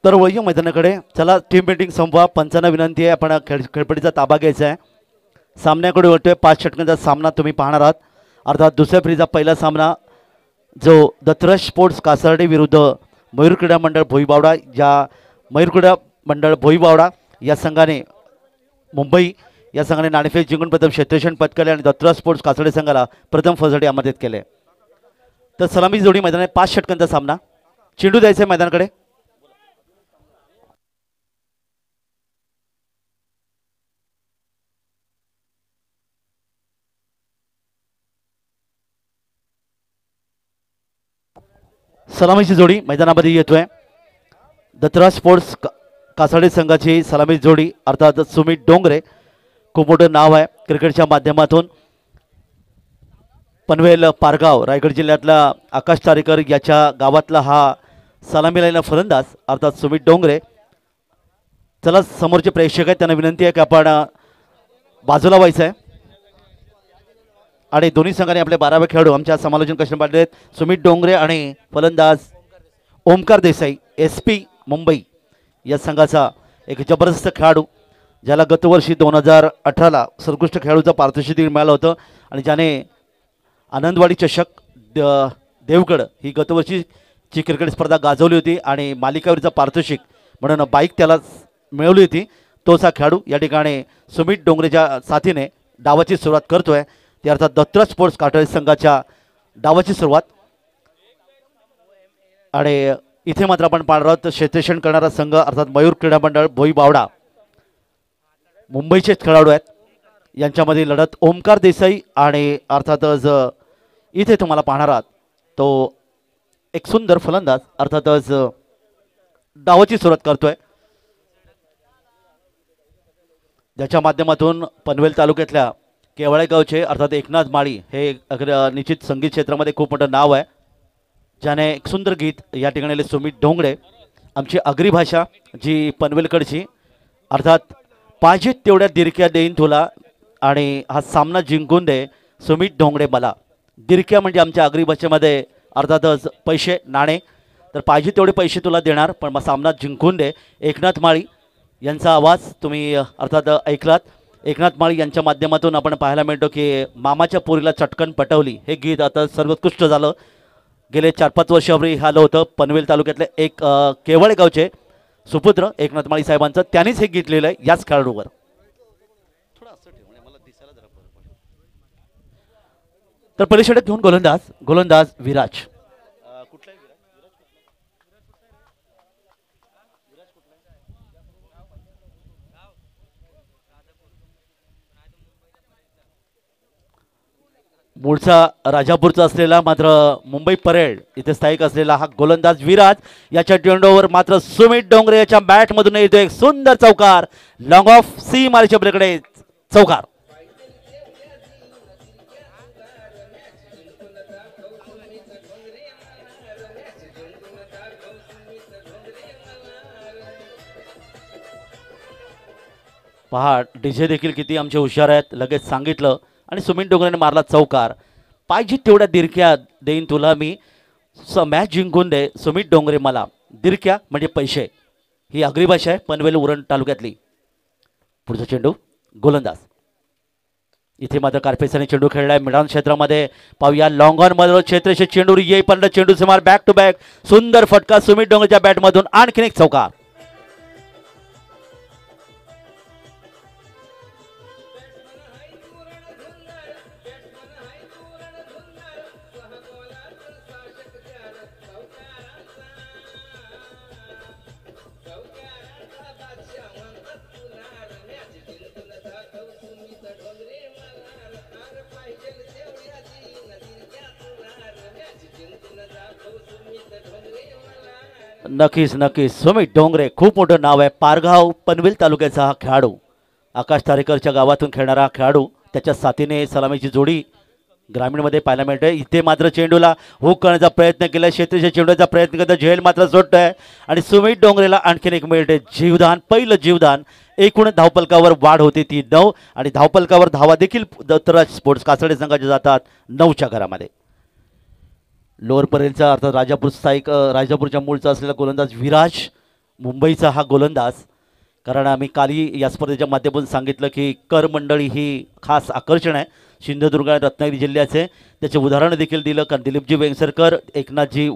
तर वळूया मैदानाकडे. चला टीम मीटिंग संपवा. पंचांना विनंती आहे, आपण खेळपट्टीचा ताबा घ्यायचा आहे. सामन्याकडे वळतोय. 5 षटकांचा सामना तुम्ही पाहणार आहात. अर्थात दुसऱ्या फेरीचा पहिला सामना जो दत्तराज स्पोर्ट्स कासार्डे विरुद्ध मयूर क्रीडा मंडळ भोईबावडा, या मयूर क्रीडा मंडळ भोईबावडा या संघाने मुंबई या संघाने नाणेफेक जिंकून प्रथम क्षेत्ररक्षण पटकावले आणि दत्तराज स्पोर्ट्स कासार्डे संघाला प्रथम फौजसाठी आमंत्रित केले. तर सलामी जोडी मैदान आहे. 5 षटकांचा सामना. चेंडू द्यायचा आहे मैदानाकडे. सलामीची जोडी मैदानामध्ये येतोय. दत्तराज स्पोर्ट्स कासार्डे संघाची सलामी जोडी अर्थात सुमित डोंगरे. खूप मोठं नाव आहे क्रिकेटच्या माध्यमातून. पनवेल पारगाव रायगड जिल्ह्यातला आकाश तारेकर याच्या गावातला हा सलामी लाईनला फलंदाज अर्थात सुमित डोंगरे. चला समोरचे प्रेक्षक आहेत त्यांना विनंती आहे की आपण बाजूला व्हायचं आहे. आणि दोन्ही संघाने आपले 12वे खेळाडू आमच्या समालोचन कक्षात पाडले आहेत. सुमित डोंगरे आणि फलंदाज ओमकार देसाई SP मुंबई या संघाचा एक जबरदस्त खेळाडू, ज्याला गतवर्षी 2018ला सर्वोत्कृष्ट खेळाडूचं पारितोषिक मिळालं होतं आणि ज्याने आनंदवाडी चषक देवगड ही गतवर्षीची क्रिकेट स्पर्धा गाजवली होती आणि मालिकावीरचं पारितोषिक म्हणून बाईक त्याला मिळवली होती. तोच हा खेळाडू या ठिकाणी सुमित डोंगरेच्या साथीने डावाची सुरुवात करतोय. ते अर्थात दत्तराज स्पोर्ट्स कासार्डे संघाच्या डावाची सुरुवात. आणि इथे मात्र आपण पाहणार आहोत क्षेत्ररक्षण करणारा संघ अर्थात मयूर क्रीडा मंडळ भोईबावडा मुंबईचे खेळाडू आहेत. यांच्यामध्ये लढत ओमकार देसाई आणि अर्थातच इथे तुम्हाला पाहणार आहात तो एक सुंदर फलंदाज अर्थातच डावाची सुरुवात करतोय, ज्याच्या माध्यमातून पनवेल तालुक्यातल्या केवळे गावचे अर्थात एकनाथ माळी हे निश्चित संगीत क्षेत्रामध्ये खूप मोठं नाव आहे, ज्याने एक सुंदर गीत या ठिकाणी सुमित डोंगरे. आमची आगरी भाषा जी पनवेलकडची अर्थात पाहिजे तेवढ्या दिरक्या देईन तुला आणि हा सामना जिंकून दे सुमित डोंगरे मला. दिरक्या म्हणजे आमच्या आगरी भाषेमध्ये अर्थातच पैसे नाणे. तर पाहिजे तेवढे पैसे तुला देणार पण मग सामना जिंकून दे. एकनाथ माळी यांचा आवाज तुम्ही अर्थात ऐकलात. एकनाथ माळी यांच्या माध्यमातून आपण पाहायला मिळतो की मामाच्या पोरीला चटकन पटवली हे गीत आता सर्वोत्कृष्ट झालं. गेले 4-5 वर्षापूर्वी आलं होतं. पनवेल तालुक्यातले एक केवळे गावचे सुपुत्र एकनाथ माळी साहेबांचं त्यांनीच हे गीत लिहिलं आहे याच खेळाडूवर. तर पहिली षटक घेऊन गोलंदाज विराज. मूळचा राजापूरचा असलेला मात्र मुंबई परेड इथे स्थायिक असलेला हा गोलंदाज विराज. याच्या चेंडूवर मात्र सुमित डोंगरे याच्या बॅटमधून येतो एक सुंदर चौकार. लॉंग ऑफ सी मारच्या पलीकडे चौकार. पहा डीजे देखील किती आमचे हुशार आहेत, लगेच सांगितलं आणि सुमित डोंगरेने मारला चौकार. पाहिजे तेवढ्या दिरक्या देईन तुला मी, मॅच जिंकून दे सुमित डोंगरे मला. दिरक्या म्हणजे पैसे ही आगरी भाषा आहे पनवेल उरण तालुक्यातली. पुढचा चेंडू गोलंदाज. इथे मात्र कारपेसाने चेंडू खेळलाय मैदान क्षेत्रामध्ये. पाहूया लॉंग ऑन मध्ये क्षेत्रचे चेंडू येईपर्यंत चेंडू सुमार बॅक टू बॅक सुंदर फटका सुमित डोंगरेच्या बॅटमधून आणखीन एक चौकार. नक्कीच नक्कीच सुमित डोंगरे खूप मोठं नाव आहे. पारगाव पनवेल तालुक्याचा हा खेळाडू, आकाश तारेकरच्या गावातून खेळणारा खेळाडू. त्याच्या साथीने सलामीची जोडी ग्रामीणमध्ये पाहायला मिळते. इथे मात्र चेंडूला हुक करण्याचा प्रयत्न केला, क्षेत्रीच्या चेंडूचा प्रयत्न करता झेल मात्र सोडतोय आणि सुमित डोंगरेला आणखीन एक मिळते जीवदान, पहिलं जीवदान. एकूण धावपलकावर वाढ होते ती 9 आणि धावपलकावर धावा देखील दत्तराज स्पोर्ट्स कासार्डे संघाचे जातात 9च्या घरामध्ये. लोअर परेलचा अर्थात राजापूर स्थायिक राजापूरच्या मूळचा असलेला गोलंदाज विराज मुंबईचा हा गोलंदाज, कारण आम्ही काली या स्पर्धेच्या माध्यमातून सांगितलं की कर मंडळी ही खास आकर्षण आहे सिंधुदुर्ग आणि रत्नागिरी जिल्ह्याचे. त्याचे उदाहरण देखील दिलं, कारण दिलीपजी वेंगसरकर, एकनाथजी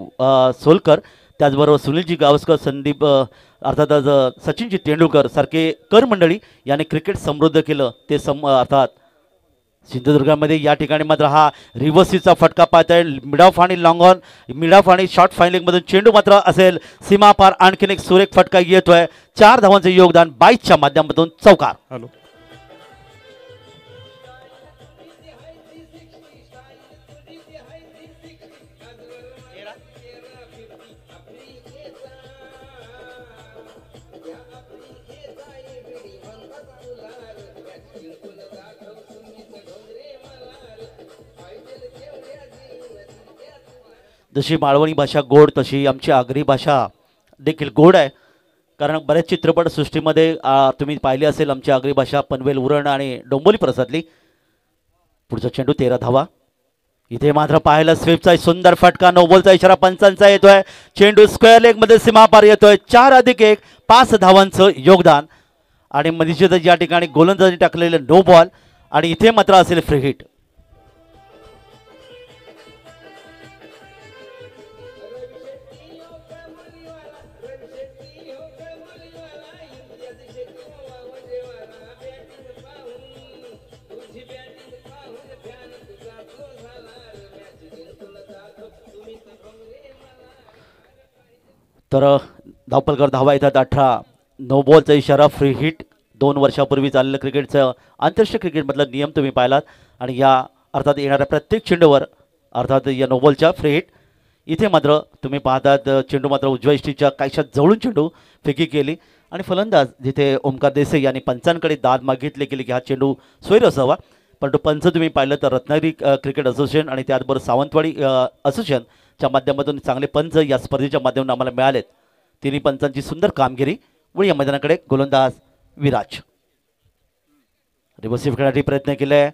सोलकर, त्याचबरोबर सुनीलजी गावस्कर, संदीप अर्थातच सचिनजी तेंडुलकर सारखे कर मंडळी याने क्रिकेट समृद्ध केलं. ते अर्थात सिंधुदुर्गामध्ये या ठिकाणी मात्र हा रिव्हर्सीचा फटका पाहत आहे. मिड ऑफ आणि लॉंग ऑन, मिड ऑफ आणि शॉर्ट फायलिंगमधून चेंडू मात्र असेल सीमापार. आणखीन एक सुरेख फटका येतोय. 4 धावांचे योगदान 22च्या माध्यमातून चौकार. हॅलो जशी माळवणी भाषा गोड तशी आमची आगरी भाषा देखील गोड आहे. कारण बऱ्याच चित्रपटसृष्टीमध्ये तुम्ही पाहिली असेल आमची आगरी भाषा पनवेल, उरण आणि डोंबिवली प्रसादली. पुढचा चेंडू 13 धावा. इथे मात्र पाहायला स्वीपचा सुंदर फटका, नो बॉलचा इशारा पंचांचा येतोय. चेंडू स्क्वेअर लेगमध्ये सीमापार येतोय. 4+1 5 धावांचं योगदान. आणि मधीच या ठिकाणी गोलंदाजी टाकलेले नो बॉल आणि इथे मात्र असेल फ्री हिट. तर धावपलकर धावा येतात 18. नो बॉलचा इशारा, फ्री हिट. 2 वर्षापूर्वी चाललेलं क्रिकेटचं आंतरराष्ट्रीय क्रिकेटमधला नियम तुम्ही पाहिलात. आणि या अर्थात येणाऱ्या प्रत्येक चेंडूवर अर्थात या नो बॉलच्या फ्री हिट. इथे मात्र तुम्ही पाहतात चेंडू मात्र उजव्या इष्टीच्या कायशा जवळून चेंडू फेकी केली. आणि फलंदाज जिथे ओमकार देसाई यांनी पंचांकडे दाद मागितले केली की हा चेंडू स्वैर असावा, परंतु पंच तुम्ही पाहिलं तर रत्नागिरी क्रिकेट असोसिएशन आणि त्याचबरोबर सावंतवाडी असोसिएशनच्या माध्यमातून चांगले पंच या स्पर्धेच्या माध्यमातून आम्हाला मिळालेत. तिन्ही पंचांची सुंदर कामगिरी. वळी या मैदानाकडे गोलंदाज विराज रिव्हर्सिव्ह खेळण्यासाठी प्रयत्न केले.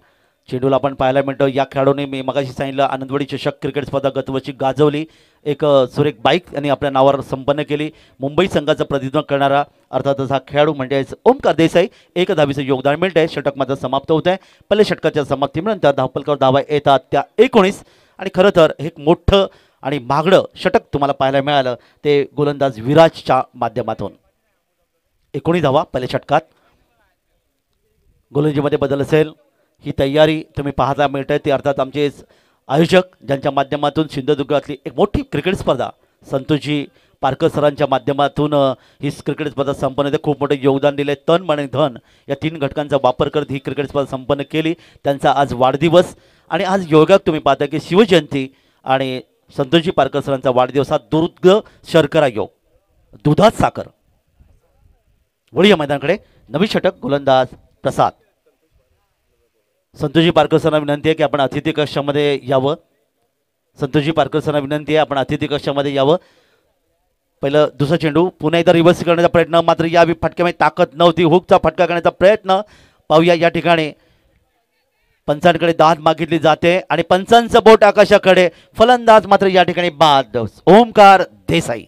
चेंडूला आपण पाहायला मिळतो या खेळाडूने मी मगाशी सांगितलं आनंदवाडी चषक क्रिकेट स्पर्धा गतवर्षी गाजवली. एक सुरेख बाईक यांनी आपल्या नावावर संपन्न केली. मुंबई संघाचं प्रतिनिधित्व करणारा अर्थातच हा खेळाडू म्हणजे ओमकार देसाई. 1 धावेचं योगदान मिळतंय. षटक मात्र समाप्त होत आहे. पहिले षटकाच्या समाप्तीनंतर धावपलकर धावा येतात त्या 19. आणि खरं तर एक मोठं आणि महागडं षटक तुम्हाला पाहायला मिळालं ते गोलंदाज विराजच्या माध्यमातून. 19 धावा पहिल्या षटकात. गोलंदाजीमध्ये बदल असेल ही तयारी तुम्ही पाहायला मिळते. ते अर्थात आमचे आयोजक ज्यांच्या माध्यमातून सिंधुदुर्गातली एक मोठी क्रिकेट स्पर्धा संतोषजी पारकर सरांच्या माध्यमातून ही क्रिकेट स्पर्धा संपन्न होते. खूप मोठे योगदान दिले. तन मन आणि धन या 3 घटकांचा वापर करत ही क्रिकेट स्पर्धा संपन्न केली. त्यांचा आज वाढदिवस आणि आज योगात तुम्ही पाहता की शिवजयंती आणि संतोषजी पारकर सरांचा वाढदिवस हा दुर्ग शर्करा योग, दुधात साखर. वळी या मैदानाकडे नवी षटक गोलंदाज प्रसाद. संतोषजी पारकर सरांना विनंती आहे की आपण अतिथी कक्षामध्ये यावं. संतोषजी पारकर सरांना विनंती आहे आपण अतिथी कक्षामध्ये यावं. पहिलं दुसरा चेंडू पुन्हा एकदा रिव्हर्स करण्याचा प्रयत्न, मात्र या फटक्यामध्ये ताकद नव्हती. हुकचा फटका करण्याचा प्रयत्न पाहूया. या ठिकाणी पंचांकडे दाद मागितली जाते आणि पंचांचं बोट आकाशाकडे. फलंदाज मात्र या ठिकाणी बाद, ओमकार देसाई.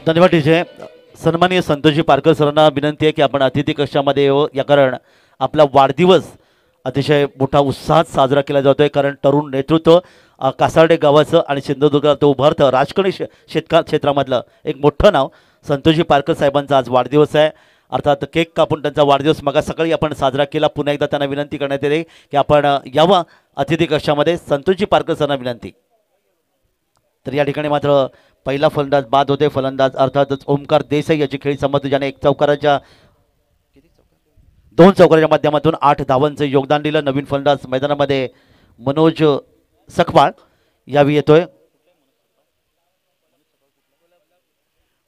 धन्यवाद टीचे. सन्माननीय संतोषजी पारकर सरांना विनंती आहे की आपण अतिथी कक्षामध्ये येऊ. या कारण आपला वाढदिवस अतिशय मोठा उत्साहात साजरा केला जातोय. कारण तरुण नेतृत्व कासार्डे गावाचं आणि सिंधुदुर्गात तो उभारतं राजकारणी क्षेत्रामधलं एक मोठं नाव. संतोषजी पारकर साहेबांचा आज वाढदिवस आहे. अर्थात केक कापून त्यांचा वाढदिवस मग सकाळी आपण साजरा केला. पुन्हा एकदा त्यांना विनंती करण्यात येते की आपण यावं अतिथी कक्षामध्ये. संतोषजी पारकर सरांना विनंती. तर या ठिकाणी मात्र पहिला फलंदाज बाद होते. फलंदाज अर्थातच ओमकार देसाई याची खेळी संमती ज्याने 2 चौकाराच्या माध्यमातून 8 धावांचं योगदान दिलं. नवीन फलंदाज मैदानामध्ये मनोज सकपाळ यावी येतोय.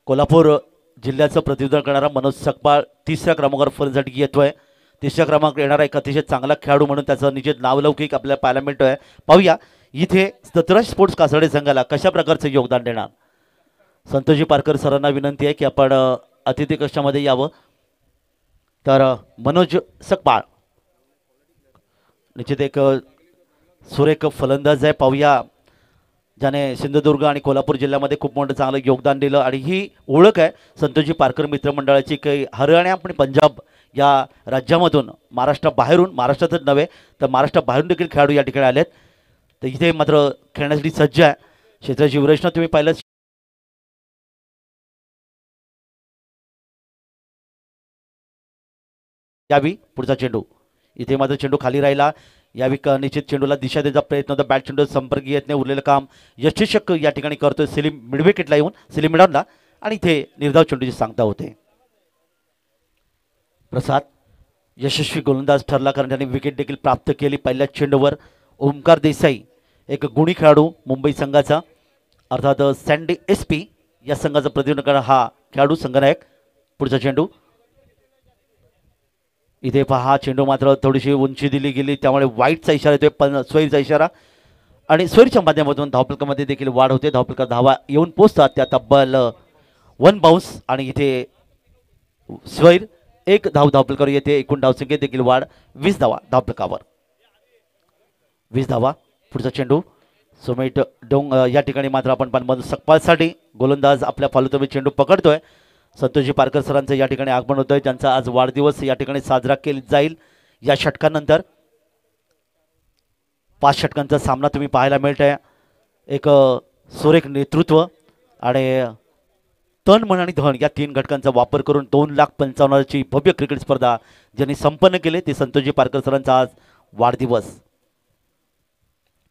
कोल्हापूर जिल्ह्याचं प्रतिनिधित्व करणारा मनोज सकपाळ 3ऱ्या क्रमांकावर फलंदाजीसाठी येतोय. 3ऱ्या क्रमांक येणारा एक अतिशय चांगला खेळाडू म्हणून त्याचं निश्चित नावलौकिक आपल्याला पाहायला मिळतोय. पाहूया इथे सतराज स्पोर्ट्स कासार्डे संघाला कशा प्रकारचं योगदान देणार. संतोषजी पारकर सरांना विनंती आहे की आपण अतिथी कक्षामध्ये यावं. तर मनोज सकपाळ निश्चित एक सुरेख फलंदाज आहे. पाहूया ज्याने सिंधुदुर्ग आणि कोल्हापूर जिल्ह्यामध्ये खूप मोठं चांगलं योगदान दिलं आणि ही ओळख आहे संतोषजी पारकर मित्रमंडळाची की हरियाणा आणि पंजाब या राज्यामधून महाराष्ट्राबाहेरून, महाराष्ट्रातच नव्हे तर महाराष्ट्राबाहेरून देखील खेळाडू या ठिकाणी आलेत. तर इथे मात्र खेळण्यासाठी सज्ज आहे क्षेत्राची विरचना तुम्ही पाहिलं. यावी पुढचा चेंडू, इथे मात्र चेंडू खाली राहिला. यावी निश्चित चेंडूला दिशा द्यायचा प्रयत्न होता. बॅट चेंडू संपर्क येत नाही. उरलेलं काम यशस्वी या ठिकाणी करतोय सेलिम मिडविकेटला येऊन, सेलिम मिडॉनला, आणि इथे निर्धाव चेंडूची सांगता होते. प्रसाद यशस्वी गोलंदाज ठरला कारण त्याने विकेट देखील प्राप्त केली पहिल्या चेंडूवर. ओमकार देसाई एक गुणी खेळाडू मुंबई संघाचा, अर्थात सँडी SP या संघाचं प्रतिनिधित्व करणारा हा खेळाडू संघनायक. पुढचा चेंडू, इथे पहा चेंडू मात्र थोडीशी उंची दिली गेली त्यामुळे वाईटचा इशारा येतोय, पण स्वैरचा इशारा, आणि स्वैरच्या माध्यमातून धावफलकामध्ये देखील वाढ होते. धावफलकात धावा येऊन पोचतात त्या तब्बल 1 बाउन्स, आणि इथे स्वैर 1 धावफलकावर येते. एकूण धावसंख्येत देखील वाढ 20 धावा धावफलकावर, 20 धावा. पुढचा चेंडू सुमित डोंग या ठिकाणी मात्र आपण पाहतो सकपालसाठी गोलंदाज आपल्या फॉलोतवी चेंडू पकडतोय. संतोषजी पारकर सरांचं या ठिकाणी आगमन होतंय, त्यांचा आज वाढदिवस या ठिकाणी साजरा केला जाईल. या षटकानंतर 5 षटकांचा सामना तुम्ही पाहायला मिळत आहे. एक सुरेख नेतृत्व आणि तन मन आणि धन या 3 घटकांचा वापर करून 2,55,000ची भव्य क्रिकेट स्पर्धा ज्यांनी संपन्न केली ते संतोषजी पारकर सरांचा आज वाढदिवस.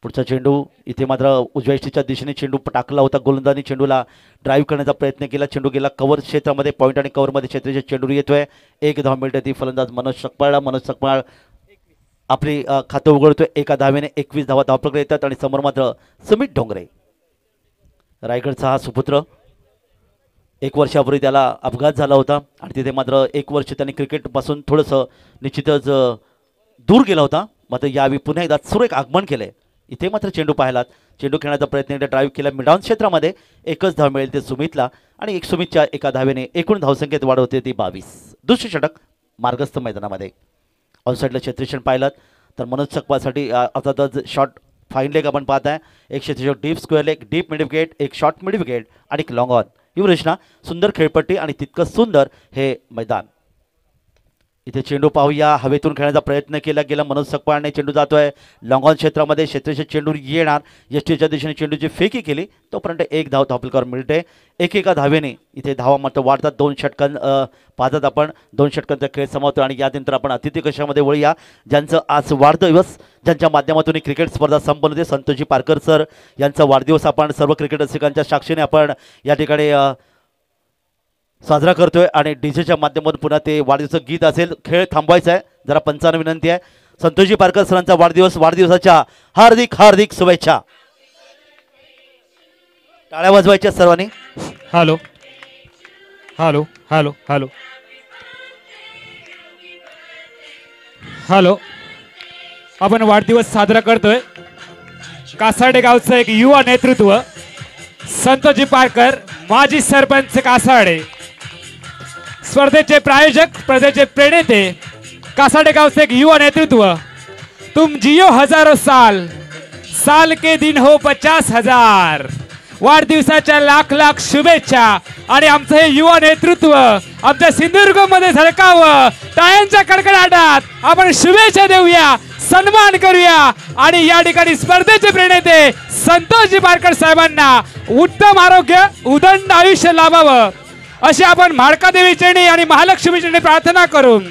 पुढचा चेंडू, इथे मात्र उजव्या इष्टीच्या दिशेने चेंडू टाकला होता. गोलंदाजांनी चेंडूला ड्राईव्ह करण्याचा प्रयत्न केला. चेंडू गेला कव्हर क्षेत्रामध्ये, पॉईंट आणि कव्हरमध्ये क्षेत्राच्या चेंडू येतोय. 1 धाव मिळते ती फलंदाज मनोज सकपाळला. मनोज सकपाळ आपली खातं उघडतोय. 1 धावेने 21 धावा धावपकडे येतात आणि समोर मात्र सुमित ढोंगरे, रायगडचा हा सुपुत्र. 1 वर्षापूर्वी त्याला अपघात झाला होता आणि तिथे मात्र 1 वर्ष त्यांनी क्रिकेटपासून थोडंसं निश्चितच दूर गेला होता. मात्र यावेळी पुन्हा एकदा सुरेख आगमन केलंय. इथे मात्र चेंडू पाहिलात, चेंडू खेळण्याचा प्रयत्न एकदा ड्राईव्ह केला मिडॉन क्षेत्रामध्ये. 1च धाव मिळेल ते सुमितला आणि सुमितच्या 1 धावेने एकूण धावसंख्येत वाढ होते ती 22. दुसरे षटक मार्गस्थ मैदानामध्ये ऑनसाईडला क्षेत्रेषण पाहिलात तर मनोज सकपाळसाठी अर्थातच शॉर्ट फाईन लेग आपण पाहत आहे. एक क्षेत्रेषण deep square leg, deep mid wicket, एक शॉर्ट मिड विकेट आणि एक लॉंग ऑन. ही रचना सुंदर खेळपट्टी आणि तितकं सुंदर हे मैदान. इथे चेंडू पाहूया, हवेतून खेळण्याचा प्रयत्न केला गेला. मनोज सकपाळने चेंडू जातोय लॉंगॉन क्षेत्रामध्ये, क्षेत्राचे चेंडू येणार. यष्टीच्या दिशेने चेंडूची फेकी केली तोपर्यंत 1 धाव धावफलकावर मिळते. 1 धावेने इथे धावा मात्र वाढतात. 2 षटकां पाहतात आपण, 2 षटकांचा खेळ समावतो आणि यानंतर आपण अतिथी कक्षामध्ये वळूया ज्यांचं आज वाढदिवस, ज्यांच्या माध्यमातून ही क्रिकेट स्पर्धा संपन्न होते. संतोषजी पारकर सर यांचा वाढदिवस आपण सर्व क्रिकेट रसिकांच्या साक्षीने आपण या ठिकाणी साजरा करतोय आणि डीजेच्या माध्यमातून पुन्हा ते वाढदिवसाचं गीत असेल. खेळ थांबवायचा आहे, जरा पंचांना विनंती आहे. संतोषजी पारकर सरांचा वाढदिवस, वाढदिवसाच्या हार्दिक हार्दिक शुभेच्छा. टाळ्या वाजवायच्या सर्वांनी. Hello hello hello hello hello आपण वाढदिवस साजरा करतोय. कासाडे गावचं एक युवा नेतृत्व, संतोषजी पारकर माजी सरपंच कासाडे, स्पर्धेचे प्रायोजक, स्पर्धेचे प्रणेते, कासाडे गावचे एक युवा नेतृत्व. तुम जियो हजारो साल, साल के दिन हो 50,000. वाढदिवसाच्या लाख लाख शुभेच्छा. आणि आमचं हे युवा नेतृत्व आमच्या सिंधुदुर्ग मध्ये झळकावं. टाळ्यांच्या कडकडाटात आपण शुभेच्छा देऊया, सन्मान करूया आणि या ठिकाणी स्पर्धेचे प्रणेते संतोषजी पारकर साहेबांना उत्तम आरोग्य, उदंड आयुष्य लाभावं अशी आपण म्हाडकादेवी चरणी आणि महालक्ष्मी चरणी प्रार्थना करून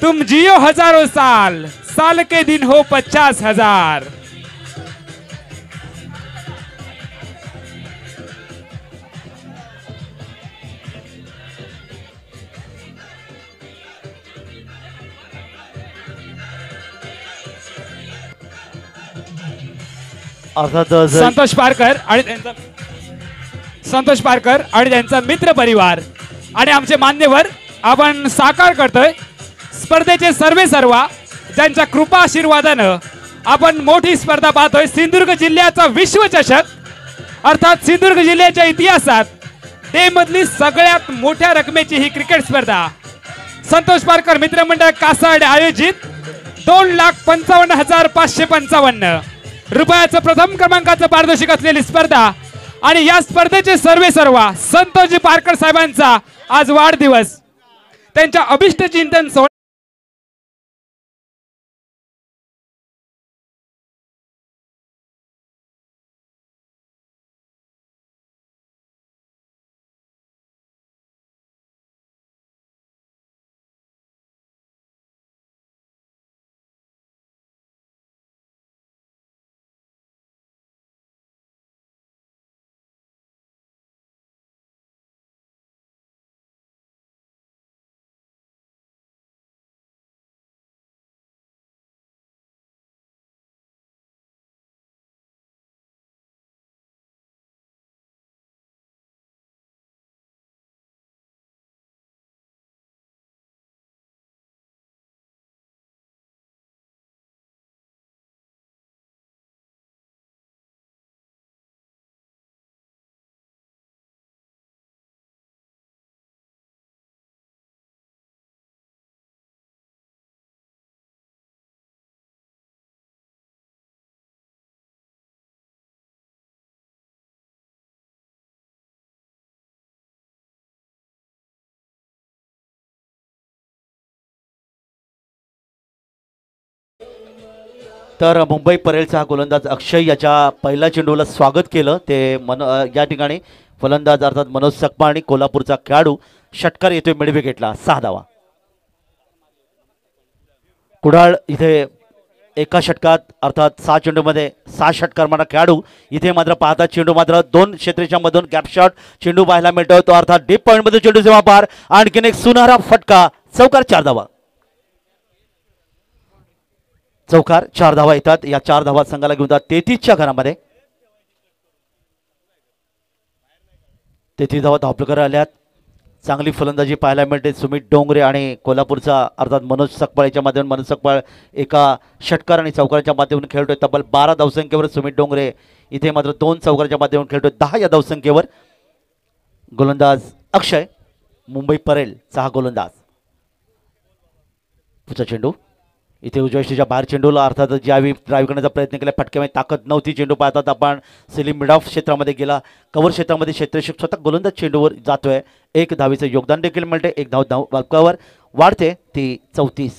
तुम जियो हजारो साल, साल के दिन हो 50,000. अर्थात संतोष पारकर आणि त्यांचा मित्र परिवार आणि आमचे मान्यवर आपण साकार करतोय. स्पर्धेचे सर्वेसर्वा ज्यांच्या कृपा आशीर्वादानं आपण मोठी स्पर्धा पाहतोय. सिंधुदुर्ग जिल्ह्याचा विश्वचषक, अर्थात सिंधुदुर्ग जिल्ह्याच्या इतिहासात डे मधली सगळ्यात मोठ्या रकमेची ही क्रिकेट स्पर्धा संतोष पारकर मित्रमंडळ कासाड आयोजित 2,55,555 रुपयाचं प्रथम क्रमांकाचं पारितोषिक असलेली स्पर्धा आणि या स्पर्धेचे सर्वा संतोषजी पारकर साहेबांचा आज वाढदिवस त्यांच्या अभिष्ट चिंतन तर मुंबई परेलचा गोलंदाज अक्षय याच्या पहिल्या चेंडूला स्वागत केलं ते या ठिकाणी फलंदाज अर्थात मनोज सकमा आणि कोल्हापूरचा खेळाडू षटकार येतोय मिड विकेटला 6 धावा. कुडाळ इथे एका षटकात अर्थात 6 चेंडूमध्ये 6 षटकार मारणारा खेळाडू. इथे मात्र पाहता चेंडू मात्र 2 क्षेत्रेच्या मधून गॅप शॉट चेंडू पाहायला मिळतो तो अर्थात डीप पॉइंट मध्ये चेंडू सेवा पार आणखीन एक सुनहरा फटका चौकार 4 धावा. चौकार 4 धावा येतात. या 4 धावा संघाला घेऊन 33च्या घरामध्ये 33 धावा धावपलकर आल्यात. चांगली फलंदाजी पाहायला मिळते सुमित डोंगरे आणि कोल्हापूरचा अर्थात मनोज सकपाळच्या माध्यमातून. मनोज सकपाळ एका षटकार आणि चौकाराच्या माध्यमातून खेळतोय तब्बल 12 धावसंख्येवर. सुमित डोंगरे इथे मात्र 2 चौकाराच्या माध्यमातून खेळतोय 10 या धावसंख्येवर. गोलंदाज अक्षय मुंबई परेलचा हा गोलंदाज. पुढचा चेंडू इथे उजव्या यष्टीच्या बाहेर चेंडूला अर्थात ज्यावेळी ड्राईव्ह करण्याचा प्रयत्न केला फटक्यामध्ये ताकद नव्हती. चेंडू पाहतात आपण सेलिम मिड ऑफ क्षेत्रामध्ये गेला. कव्हर क्षेत्रामध्ये क्षेत्ररक्षक स्वतः गोलंदाज चेंडूवर जातोय. 1 धावेचं योगदान देखील मिळते. 1 धाव बल्कावर वाढते ती 34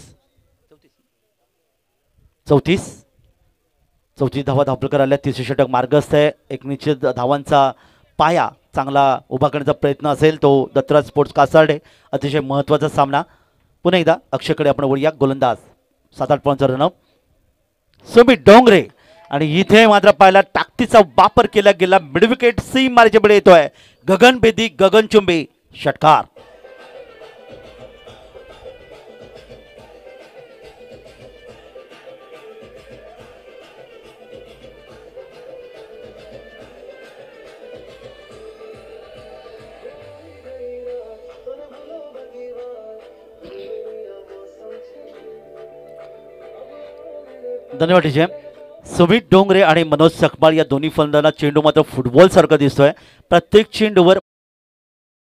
धावा धावपलकर आल्या. 30 षटक मार्गस्थ आहे. एक निश्चित धावांचा पाया चांगला उभा करण्याचा प्रयत्न असेल तो दत्तराज स्पोर्ट्स कासार्डे. अतिशय महत्त्वाचा सामना. पुन्हा एकदा अक्षयकडे आपण वळूया. गोलंदाज 7-8 पॉईंटचा रनअप सुमित डोंगरे आणि इथे मात्र पाहिला ताकदीचा वापर केला गेला. मिड विकेट सीम मारायच्या पुढे येतोय गगनभेदी गगनचुंबी षटकार. धन्यवाद टीजे. सुमित डोंगरे आणि मनोज सकपाळ या दोन्ही फलंदाजांना चेंडू मात्र फुटबॉल सारखा दिसतोय. प्रत्येक चेंडूवर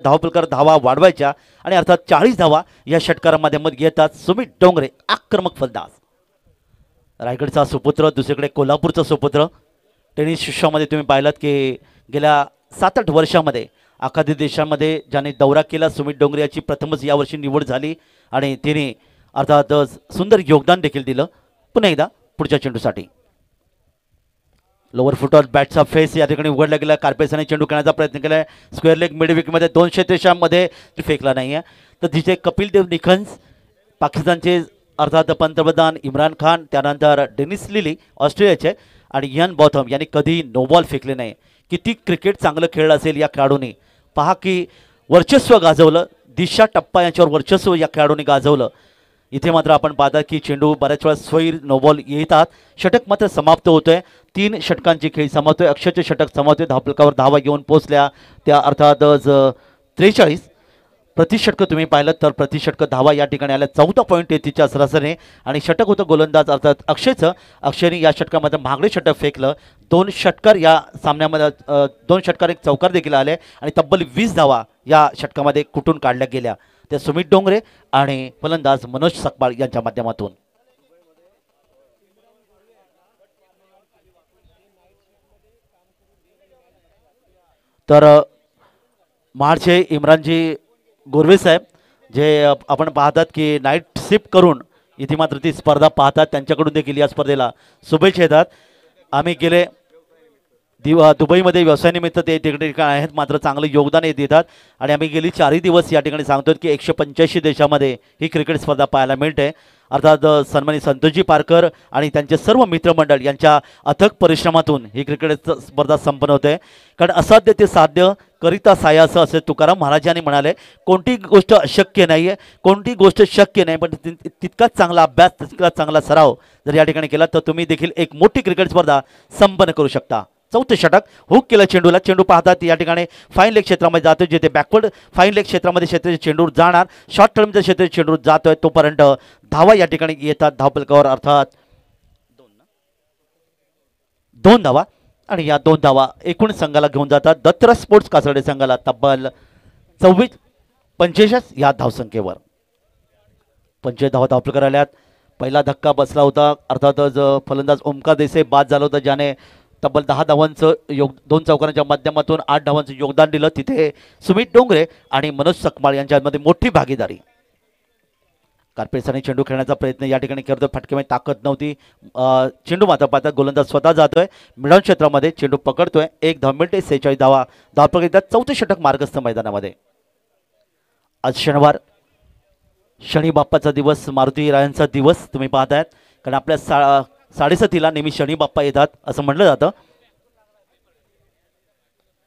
धावपलकर धावा वाढवायच्या आणि अर्थात 40 धावा या षटकारामध्ये मत घेतात सुमित डोंगरे आक्रमक फलंदाज. रायगडचा सुपुत्र दुसरीकडे कोल्हापूरचा सुपुत्र. टेनिस विश्वामध्ये तुम्ही पाहिलात की गेल्या 7-8 वर्षामध्ये अखादी देशामध्ये ज्याने दौरा केला सुमित डोंगरे याची प्रथमच यावर्षी निवड झाली आणि तिने अर्थात सुंदर योगदान देखील दिलं. पुन्हा एकदा पुढच्या चेंडूसाठी लोअर फुटवर बॅटचा फेस या ठिकाणी उघडला गेला. कार्पेसाने चेंडू खेळण्याचा प्रयत्न केला. स्क्वेअर लेग मिड विकेटमध्ये 2 क्षेत्रेशामध्ये फेकला नाही आहे. तर तिथे कपिल देव निखन्स पाकिस्तानचे अर्थात पंतप्रधान इम्रान खान त्यानंतर डेनिस लिली ऑस्ट्रेलियाचे आणि इयान बॉथम यांनी कधी नो बॉल फेकले नाही. किती क्रिकेट चांगलं खेळलं असेल या खेळाडूंनी. पहा की वर्चस्व गाजवलं. दिशा टप्पा यांच्यावर वर्चस्व या खेळाडूंनी गाजवलं. इथे मात्र आपण पाहता की चेंडू बऱ्याच वेळा स्वैर नो बॉल येतात. षटक मात्र समाप्त होतोय. 3 षटकांची खेळी समाप्तोय. अक्षयचे षटक समाप्तोय. धावपलकावर धावा घेऊन पोहोचल्या त्या अर्थात 43 प्रतिषटक तुम्ही पाहिलं तर प्रतिषटक धावा या ठिकाणी आल्या. 14.33च्या सरासरीने आणि षटक होतं गोलंदाज अर्थात अक्षयचं. अक्षयने या षटकामध्ये महागडे षटक फेकलं. 2 षटकार या सामन्यामध्ये 2 षटकार 1 चौकार देखील आले आणि तब्बल 20 धावा या षटकामध्ये कुठून काढल्या गेल्या त्या सुमित डोंगरे आणि फलंदाज मनोज सकपाळ यांच्या माध्यमातून. तर महाडचे इम्रानजी गोरवे साहेब जे आपण पाहतात की नाईट शिफ्ट करून इथे मात्र ती स्पर्धा पाहतात, त्यांच्याकडून देखील या स्पर्धेला शुभेच्छा येतात. आम्ही गेले दुबईमध्ये व्यवसायानिमित्त ते ठिकाणी आहेत, मात्र चांगलं योगदान देतात आणि आम्ही गेली 4 दिवस या ठिकाणी सांगतो की 185 देशामध्ये ही क्रिकेट स्पर्धा पाहायला मिळते. अर्थात सन्मानित संतोषजी पारकर आणि त्यांचे सर्व मित्रमंडळ यांच्या अथक परिश्रमातून ही क्रिकेट स्पर्धा संपन्न होते. कारण असाध्य ते साध्य करिता सायास असे तुकाराम महाराजांनी म्हणाले. कोणती गोष्ट अशक्य नाही आहे, कोणती गोष्ट शक्य नाही, पण तितकाच चांगला अभ्यास, तितकाच चांगला सराव जर या ठिकाणी केला तर तुम्ही देखील एक मोठी क्रिकेट स्पर्धा संपन्न करू शकता. 4थे षटक हुक केलं चेंडूला. चेंडू पाहतात या ठिकाणी फाईन लेग क्षेत्रामध्ये जातो, जिथे बॅकवर्ड फाईन लेग क्षेत्रामध्ये क्षेत्राचे चेंडू जाणार, शॉर्ट टर्मच्या क्षेत्राचे चेंडू जातोय तोपर्यंत धावा या ठिकाणी येतात धावफलकावर. अर्थात 2 धावा आणि या 2 धावा एकूण संघाला घेऊन जातात दत्तराज स्पोर्ट्स कासर्डे संघाला तब्बल 45 या धावसंख्येवर. 25 धावा धावफलकावर आल्यात. पहिला धक्का बसला होता, अर्थातच फलंदाज ओमकार देसाई बाद झाला होता, ज्याने तब्बल 10 धावांचं 2 चौकारांच्या माध्यमातून 8 धावांचं योगदान दिलं. तिथे सुमित डोंगरे आणि मनोज सकमाळ यांच्यामध्ये मोठी भागीदारी. कार्पेट्सने चेंडू खेळण्याचा प्रयत्न या ठिकाणी करतोय, फटकेमध्ये ताकद नव्हती. चेंडू मात्र पाहतात गोलंदाज स्वतः जातोय मिडॉन क्षेत्रामध्ये, चेंडू पकडतोय. 1 धाव मिळते, 46 धावा धावफलक येतात. 4थे षटक मार्गस्थ मैदानामध्ये. आज शनिवार, शनी बाप्पाचा दिवस, मारुती रायांचा दिवस तुम्ही पाहतायत. कारण आपल्या 7:30ला नेहमी शनी बाप्पा येतात असं म्हटलं जातं.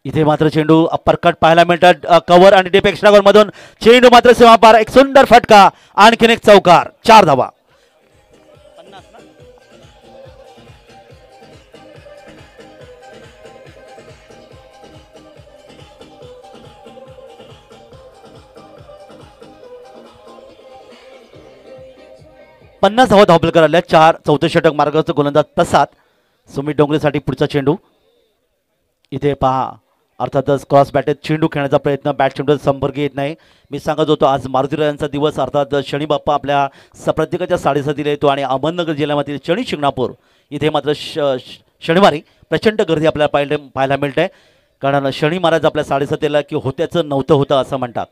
इथे मात्र चेंडू अप्परकट पाहायला मिळतात. कव्हर आणि डीप एक्स्ट्रा कव्हर मधून चेंडू मात्र सीमापार, एक सुंदर फटका, आणखीन एक चौकार, 4 धावा. पन्नास धावा धावफलकावर आल्या. 4 षटक मार्गाचं गोलंदाज प्रसाद. सुमित डोंगरेसाठी पुढचा चेंडू. इथे पहा अर्थातच क्रॉस बॅटेत चेंडू खेळण्याचा प्रयत्न, बॅट चेंडूचा संपर्क येत नाही. मी सांगत होतो आज मारुती रायांचा दिवस, अर्थात शनी बाप्पा आपल्या प्रत्येकाच्या 7:30ला येतो आणि अहमदनगर जिल्ह्यामधील शनी शिंगणापूर इथे मात्र शनिवारी प्रचंड गर्दी आपल्याला पाहायला मिळते. कारण शनी महाराज आपल्या 7:30ला की होत्याचं नव्हतं होतं असं म्हणतात.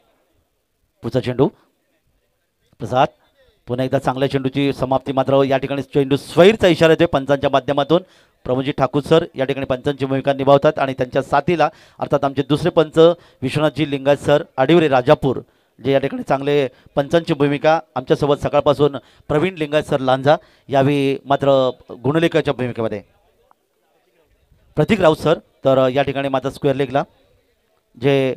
पुढचा चेंडू प्रसाद. पुन्हा एकदा चांगल्या चेंडूची समाप्ती, मात्र या ठिकाणी चेंडू स्वैरचा इशारा येतोय पंचांच्या माध्यमातून. प्रमोदजी ठाकूर सर या ठिकाणी पंचांची भूमिका निभावतात आणि त्यांच्या साथीला अर्थात आमचे दुसरे पंच विश्वनाथजी लिंगायत सर आडिवरे राजापूर, जे या ठिकाणी चांगले पंचांची भूमिका. आमच्यासोबत सकाळपासून प्रवीण लिंगायत सर लांजा यावेळी मात्र गुणलेखाच्या भूमिकेमध्ये. प्रतीक राऊत सर तर या ठिकाणी मात्र स्क्वेअर लेगला जे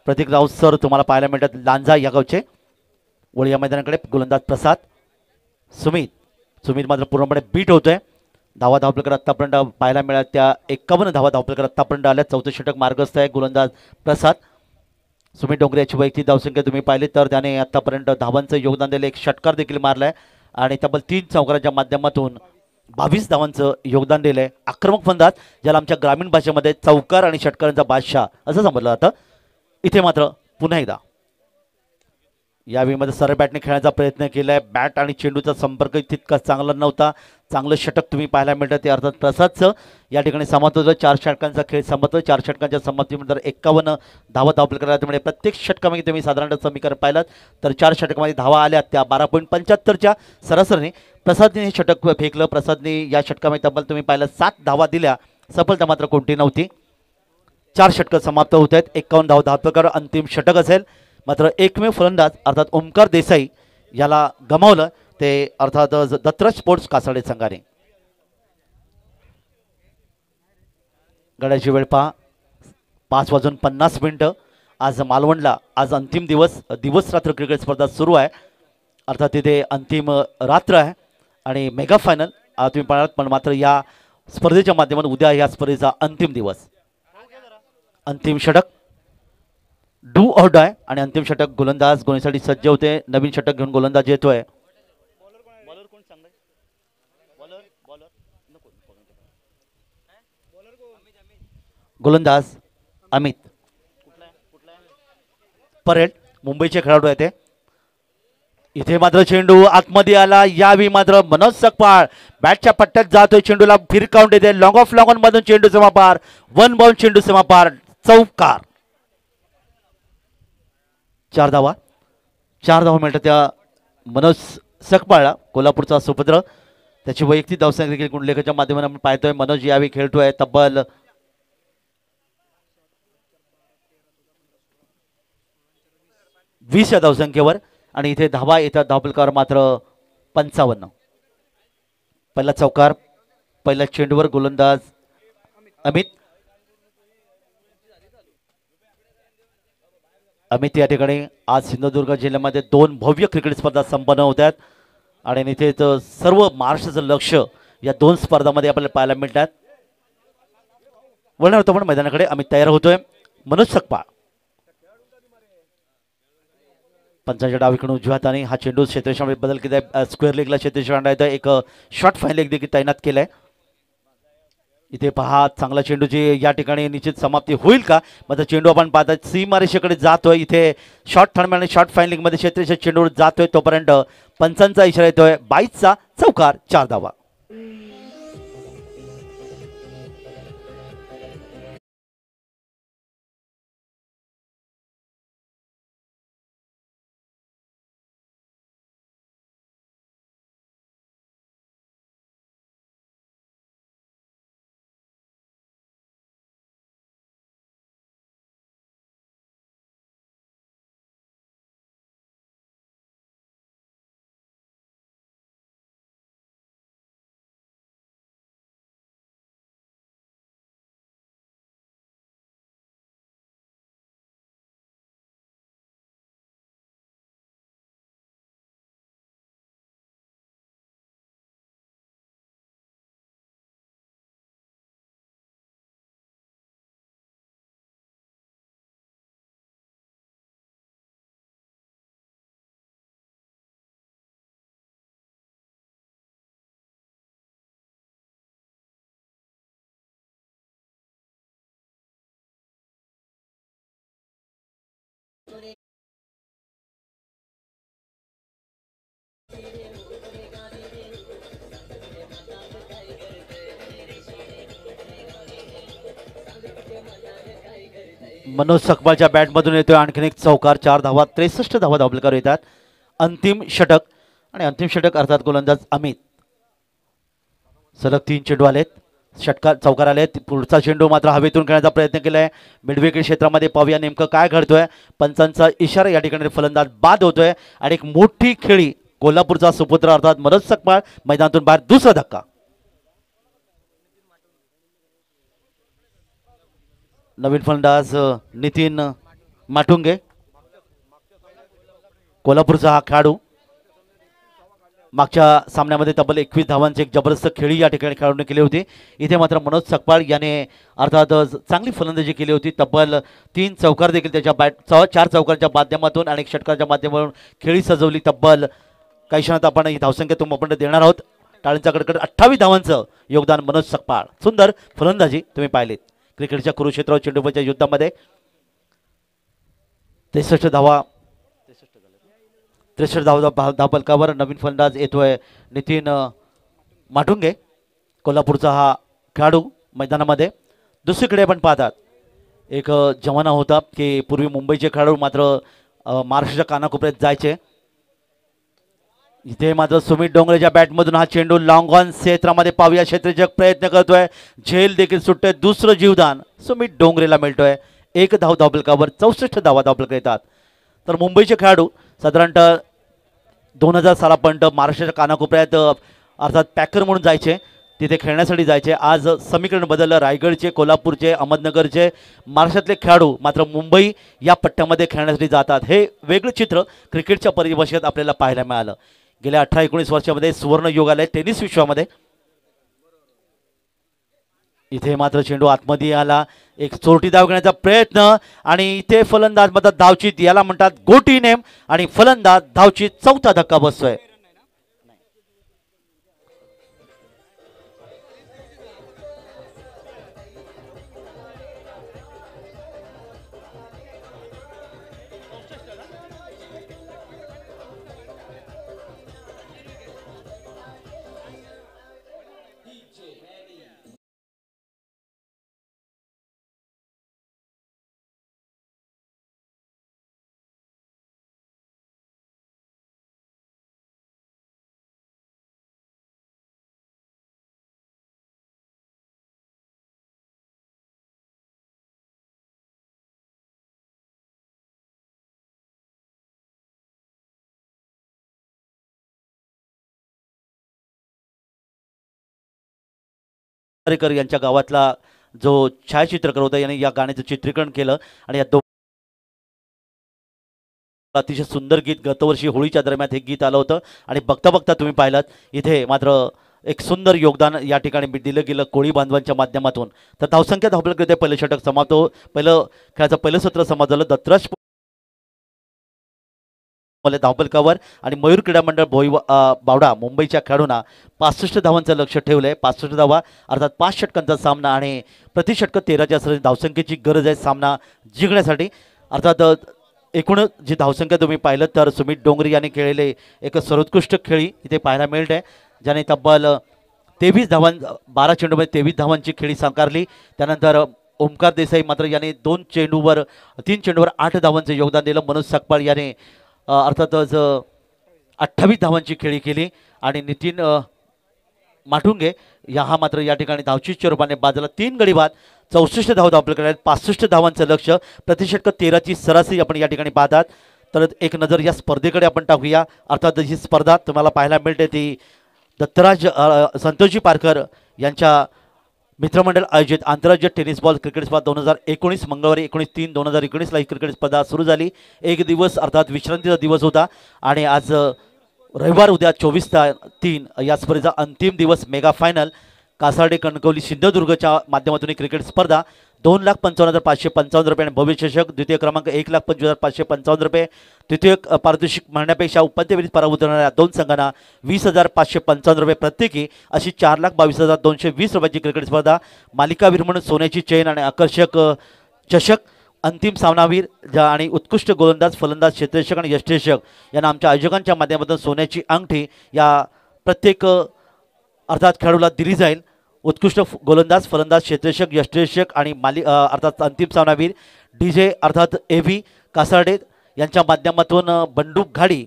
प्रतीक राऊत सर तुम्हाला पाहायला मिळतात लांजा या गावचे. वळी या मैदानाकडे गोलंदाज प्रसाद. सुमित मात्र पूर्णपणे बीट होतोय. धावा धावफलकावर आत्तापर्यंत पाहायला मिळाल्या त्या 51 धावा धावफलकावर आत्तापर्यंत आल्या. 4थे षटक मार्गस्थ आहे गोलंदाज प्रसाद. सुमित डोंगरे याची वैयक्तिक धावसंख्या तुम्ही पाहिली तर त्याने आत्तापर्यंत धावांचं योगदान दिलं. 1 षटकार देखील मारलाय आणि तब्बल 3 चौकारांच्या माध्यमातून 22 धावांचं योगदान दिलंय. आक्रमक फलंदाज, ज्याला आमच्या ग्रामीण भाषेमध्ये चौकार आणि षटकारांचा बादशाह असं समजलं जातं. इथे मात्र पुन्हा एकदा यावेळी मध्ये सरळ बॅटने खेळण्याचा प्रयत्न केलाय. बॅट आणि चेंडूचा संपर्क तितका चांगला नव्हता. चांगलं षटक तुम्ही पाहायला मिळतं ते अर्थात प्रसादचं या ठिकाणी समाप्त होतं. 4 षटकांचा खेळ संपतो. 4 षटकांच्या समाप्तीनंतर 51 धावा धावफलकावर. त्यामुळे प्रत्येक षटकामध्ये तुम्ही साधारणतः समीकरण पाहिलात तर 4 षटकामध्ये धावा आल्या त्या 12.75च्या सरासरीने प्रसादने हे षटक फेकलं. प्रसादने या षटकामध्ये तब्बल तुम्ही पाहिलं 7 धावा दिल्या. सफलता मात्र कोणती नव्हती. 4 षटकं समाप्त होत आहेत. 51 धावा धावफलकावर अंतिम षटक असेल. मात्र एकमेव फलंदाज अर्थात ओमकार देसाई याला गमावलं ते अर्थात दत्तराज स्पोर्ट्स कासाडे संघाने. गड्याची वेळ पहा 5:50 आज मालवणला आज अंतिम दिवस रात्र क्रिकेट स्पर्धा सुरू आहे. अर्थात तिथे अंतिम रात्र आहे आणि मेगा फायनल तुम्ही पाहणार. पण मात्र या स्पर्धेच्या माध्यमातून उद्या या स्पर्धेचा अंतिम दिवस. अंतिम षटक डू ऑर डाय आणि अंतिम षटक गोलंदाज गोणीसाठी सज्ज होते. नवीन षटक घेऊन गोलंदाज येतोय. गोलंदाज अमित परेड मुंबईचे खेळाडू आहेत. इथे मात्र चेंडू आतमध्ये आला. यावेळी मात्र मनोज सकपाळ बॅटच्या पट्ट्यात जातोय. चेंडूला फिरकावून देते. लॉंग ऑफ लॉंग ऑन मधून चेंडू सीमापार. 1 बाउंड चेंडू सीमापार. चौकार. 4 धावा मिळतात त्या मनोज सकपाळला, कोल्हापूरचा सुपुत्र. त्याची वैयक्तिक धावसंख्या देखील गुणलेखाच्या माध्यमातून आपण पाहतोय. मनोज यावेळी खेळतोय तब्बल 20 या धावसंख्येवर आणि इथे धावा येतात धावफलकावर मात्र 55. पहिला चौकार, पहिल्या चेंडूवर गोलंदाज अमित या ठिकाणी आज सिंधुदुर्ग जिल्ह्यामध्ये 2 भव्य क्रिकेट स्पर्धा संपन्न होत आहेत आणि इथे सर्व महाराष्ट्राचं लक्ष या 2 स्पर्धांमध्ये आपल्याला पाहायला मिळतात. वळणार होतो पण मैदानाकडे अमित तयार होतोय. मनोज सकपाळ पंचांच्या डावीकडून उजव्या हाताने हा चेंडू क्षेत्रक्षणामध्ये बदल केलाय. स्क्वेअर लेगला क्षेत्रक्षण एक शॉर्ट फाईन लेग देखील तैनात केलाय. इथे पहा चांगला चेंडूची या ठिकाणी निश्चित समाप्ती होईल का. मात्र चेंडू आपण पाहता सीमारेषेकडे जातोय. इथे short third short fine leg मध्ये क्षेत्रक्षण चेंडूवर जातोय तोपर्यंत पंचांचा इशारा येतोय. 22चा चौकार. 4 धावा. मनोज सकपाळच्या बॅटमधून येतोय आणखीन एक चौकार. 4 धावा. 63 धावा धावफलकावर येतात. अंतिम षटक आणि अंतिम षटक अर्थात गोलंदाज अमित. सलग 3 चेंडू आलेत. षटकार चौकार आलेत. पुढचा चेंडू मात्र हवेतून खेळण्याचा प्रयत्न केलाय. मिडविकेट क्षेत्रामध्ये पाहूया नेमकं काय घडतोय. पंचांचा इशारा या ठिकाणी फलंदाज बाद होतोय आणि एक मोठी खेळी कोल्हापूरचा सुपुत्र अर्थात मनोज सकपाळ मैदानातून बाहेर. दुसरा धक्का. नवीन फलंदाज नितीन माटुंगे कोल्हापूरचा हा खेळाडू. मागच्या सामन्यामध्ये तब्बल 21 धावांची एक जबरदस्त खेळी या ठिकाणी खेळाडूने केली होती. इथे मात्र मनोज सकपाळ याने अर्थात चांगली फलंदाजी केली होती. तब्बल 3 चौकार देखील त्याच्या 4 चौकारच्या माध्यमातून आणि षटकाच्या माध्यमातून खेळी सजवली. तब्बल काही क्षणात आपण ही धावसंख्या आपण देणार आहोत. टाळींचा कडकड 28 धावांचं योगदान मनोज सकपाळ. सुंदर फलंदाजी तुम्ही पाहिलीत. क्रिकेटच्या कुरुक्षेत्रावर चेंडूपच्या युद्धामध्ये 63 धावा 63 धावफलकावर नवीन फलंदाज येतोय नितीन माटुंगे कोल्हापूरचा हा खेळाडू मैदानामध्ये. दुसरीकडे आपण पाहतात एक जमाना होता की पूर्वी मुंबईचे खेळाडू मात्र महाराष्ट्राच्या कानाकोपऱ्यात जायचे. इथे मात्र सुमित डोंगरेच्या बॅटमधून हा चेंडू लॉंग ऑन क्षेत्रामध्ये पाहूया. क्षेत्ररक्षक प्रयत्न करतोय. झेल देखील सुटतोय. दुसरं जीवदान सुमित डोंगरेला मिळतोय. 1 धावफलकावर 64 धावा धावफलक येतात. तर मुंबईचे खेळाडू साधारणतः 2000 सालापर्यंत महाराष्ट्राच्या कानाकोपऱ्यात अर्थात पॅकर म्हणून जायचे. तिथे खेळण्यासाठी जायचे. आज समीकरण बदललं. रायगडचे, कोल्हापूरचे, अहमदनगरचे महाराष्ट्रातले खेळाडू मात्र मुंबई या पट्ट्यामध्ये खेळण्यासाठी जातात. हे वेगळं चित्र क्रिकेटच्या परिभाषेत आपल्याला पाहायला मिळालं. गेल्या 18-19 वर्षामध्ये सुवर्ण युग आलाय टेनिस विश्वामध्ये. इथे मात्र चेंडू आतमध्ये आला. एक चोरटी धाव घेण्याचा प्रयत्न आणि इथे फलंदाज मात्र धावचीत याला म्हणतात गोटी नेम आणि फलंदाज धावचीत. 4था धक्का बसतोय. पारेकर यांच्या गावातला जो छायाचित्रकार होता याने या गाण्याचं चित्रीकरण केलं आणि या अतिशय सुंदर गीत गतवर्षी होळीच्या दरम्यान हे गीत आलं होतं आणि बघता बघता तुम्ही पाहिलात इथे मात्र एक सुंदर योगदान या ठिकाणी दिलं गेलं कोळी बांधवांच्या माध्यमातून. तर धावसंख्या धावपलकडे पहिलं षटक समाप्त पहिलं खेळाचं पहिलं सत्र समाप्त झालं. दत्तराज धावपलकावर आणि मयूर क्रीडा मंडळ बावडा मुंबईच्या खेळाडूंना 65 धावांचं लक्ष ठेवलंय. 65 धावा अर्थात 5 षटकांचा सामना आणि प्रतिषटक 13च्या सरासरी धावसंख्येची गरज आहे सामना जिंकण्यासाठी. अर्थात एकूण जी धावसंख्या तुम्ही पाहिलं तर सुमित डोंगरी यांनी खेळलेले एक सर्वोत्कृष्ट खेळी इथे पाहायला मिळते ज्याने तब्बल 23 धावां 12 चेंडूमध्ये 23 धावांची खेळी साकारली. त्यानंतर ओमकार देसाई मात्र याने 3 चेंडूवर 8 धावांचं योगदान दिलं. मनोज सकपाळ याने अर्थातच 28 धावांची खेळी केली आणि नितीन माठुंगे हा मात्र या ठिकाणी धावचीच्या रूपाने बाजूला 3 गडी बाद 64 धावा आपल्याकडे 65 धावांचं लक्ष प्रतिषटक 13ची सरासरी आपण या ठिकाणी पाहतात. तर एक नजर या स्पर्धेकडे आपण टाकूया. अर्थात ही स्पर्धा तुम्हाला पाहायला मिळते ती दत्तराज संतोषजी पारकर यांच्या मित्रमंडळ आयोजित आंतरराज्य टेनिस बॉल क्रिकेट स्पर्धा 2019 मंगळवारी 19/3/2019 ही क्रिकेट स्पर्धा सुरू झाली. एक दिवस अर्थात विश्रांतीचा दिवस होता आणि आज रविवार उद्या 24/3 या स्पर्धेचा अंतिम दिवस. मेगा फायनल कासार्डे कणकवली सिंधुदुर्गच्या माध्यमातून ही क्रिकेट स्पर्धा 2,55,555 रुपये आणि भव्य चषक द्वितीय क्रमांक 1,25,555 रुपये. तृतीय पारितोषिक म्हणण्यापेक्षा उपांत्यफेरीत पराभूत होणाऱ्या 2 संघांना 20,555 रुपये प्रत्येकी अशी 4,22,220 रुपयाची क्रिकेट स्पर्धा. मालिकावीर म्हणून सोन्याची चेन आणि आकर्षक चषक. अंतिम सामनावीर आणि उत्कृष्ट गोलंदाज फलंदाज क्षेत्ररक्षक आणि यष्टिरक्षक यांना आमच्या आयोजकांच्या माध्यमातून सोन्याची अंगठी या प्रत्येक अर्थात खेळाडूला दिली जाईल. उत्कृष्ट गोलंदाज फलंदाज क्षेत्ररक्षक यष्टिरक्षक आणि अर्थात अंतिम सामनावीर DJ अर्थात AV कासार्डे यांच्या माध्यमातून बंडूक घाडी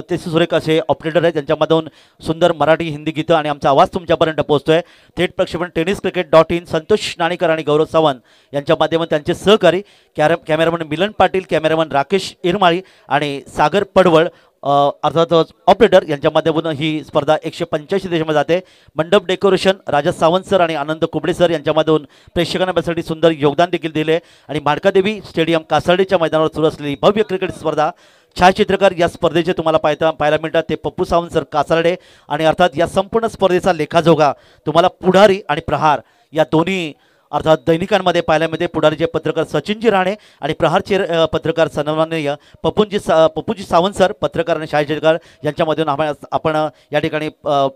ते सुरेख असे ऑपरेटर आहेत ज्यांच्यामधून सुंदर मराठी हिंदी गीतं आणि आमचा आवाज तुमच्यापर्यंत पोहोचतोय. थेट प्रक्षेपण tenniscricket.in संतोष नाणेकर आणि गौरव सावंत यांच्या माध्यमातून त्यांचे सहकारी कॅमेरामन मिलन पाटील कॅमेरामन राकेश इरमाळी आणि सागर पडवळ अर्थातच ऑपरेटर यांच्या माध्यमातून ही स्पर्धा 185 देशामध्ये जाते. मंडप डेकोरेशन राजा सावंत सर आणि आनंद कुबडे सर यांच्यामधून प्रेक्षकांना बसण्यासाठी सुंदर योगदान देखील दिले आणि माडकादेवी स्टेडियम कासार्डेच्या मैदानावर सुरू असलेली भव्य क्रिकेट स्पर्धा. छायाचित्रकार या स्पर्धेचे तुम्हाला पाहायला मिळतात ते पप्पू सावंत सर कासार्डे आणि अर्थात या संपूर्ण स्पर्धेचा लेखाजोगा तुम्हाला पुढारी आणि प्रहार या दोन्ही अर्थात दैनिकांमध्ये पाहायला मिळते. पुढारीचे पत्रकार सचिनजी राणे आणि प्रहारचे पत्रकार सन्माननीय पप्पूजी सावंत सर पत्रकार आणि छायाचित्रकार यांच्यामधून आपण या ठिकाणी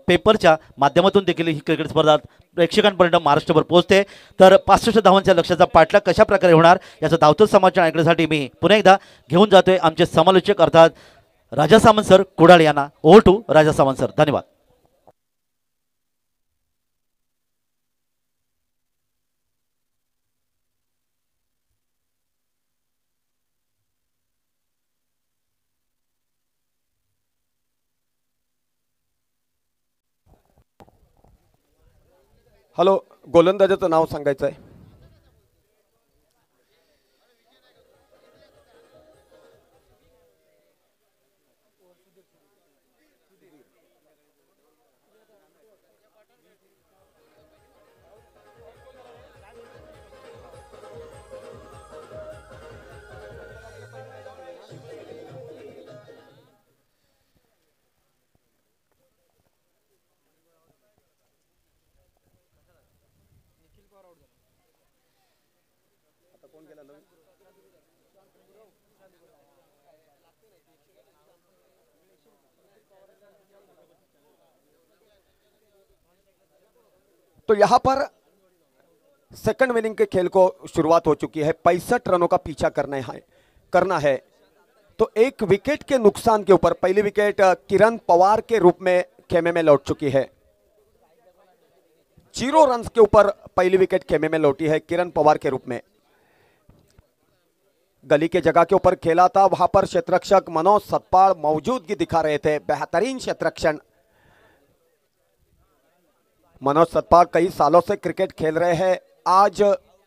पेपरच्या माध्यमातून देखील ही क्रिकेट स्पर्धा प्रेक्षकांपर्यंत महाराष्ट्रभर पोहोचते. तर 65 धावांच्या लक्ष्याचा पाठलाग कशा प्रकारे होणार याचं धावतं समाचार ऐकण्यासाठी मी पुन्हा एकदा घेऊन जातोय आमचे समालोचक अर्थात राजा सावंत सर कुडाळ यांना. Over to Raja Sawant sir. धन्यवाद. हॅलो, गोलंदाजाचं नाव सांगायचं आहे. तो यहाँ पर सेकंड इनिंग के खेल को शुरुआत हो चुकी है. 65 रनों का पीछा करना है. तो एक विकेट के नुकसान के ऊपर पहली विकेट किरण पवार के रूप में खेमे में लौट चुकी है. 0 रन के ऊपर पहली विकेट खेमे में लौटी है किरण पवार के रूप में. गली के जगह के ऊपर खेला था, वहां पर क्षेत्ररक्षक मनोज सतपाल मौजूदगी दिखा रहे थे. बेहतरीन क्षेत्ररक्षण. मनोज सतपाल कई सालों से क्रिकेट खेल रहे हैं. आज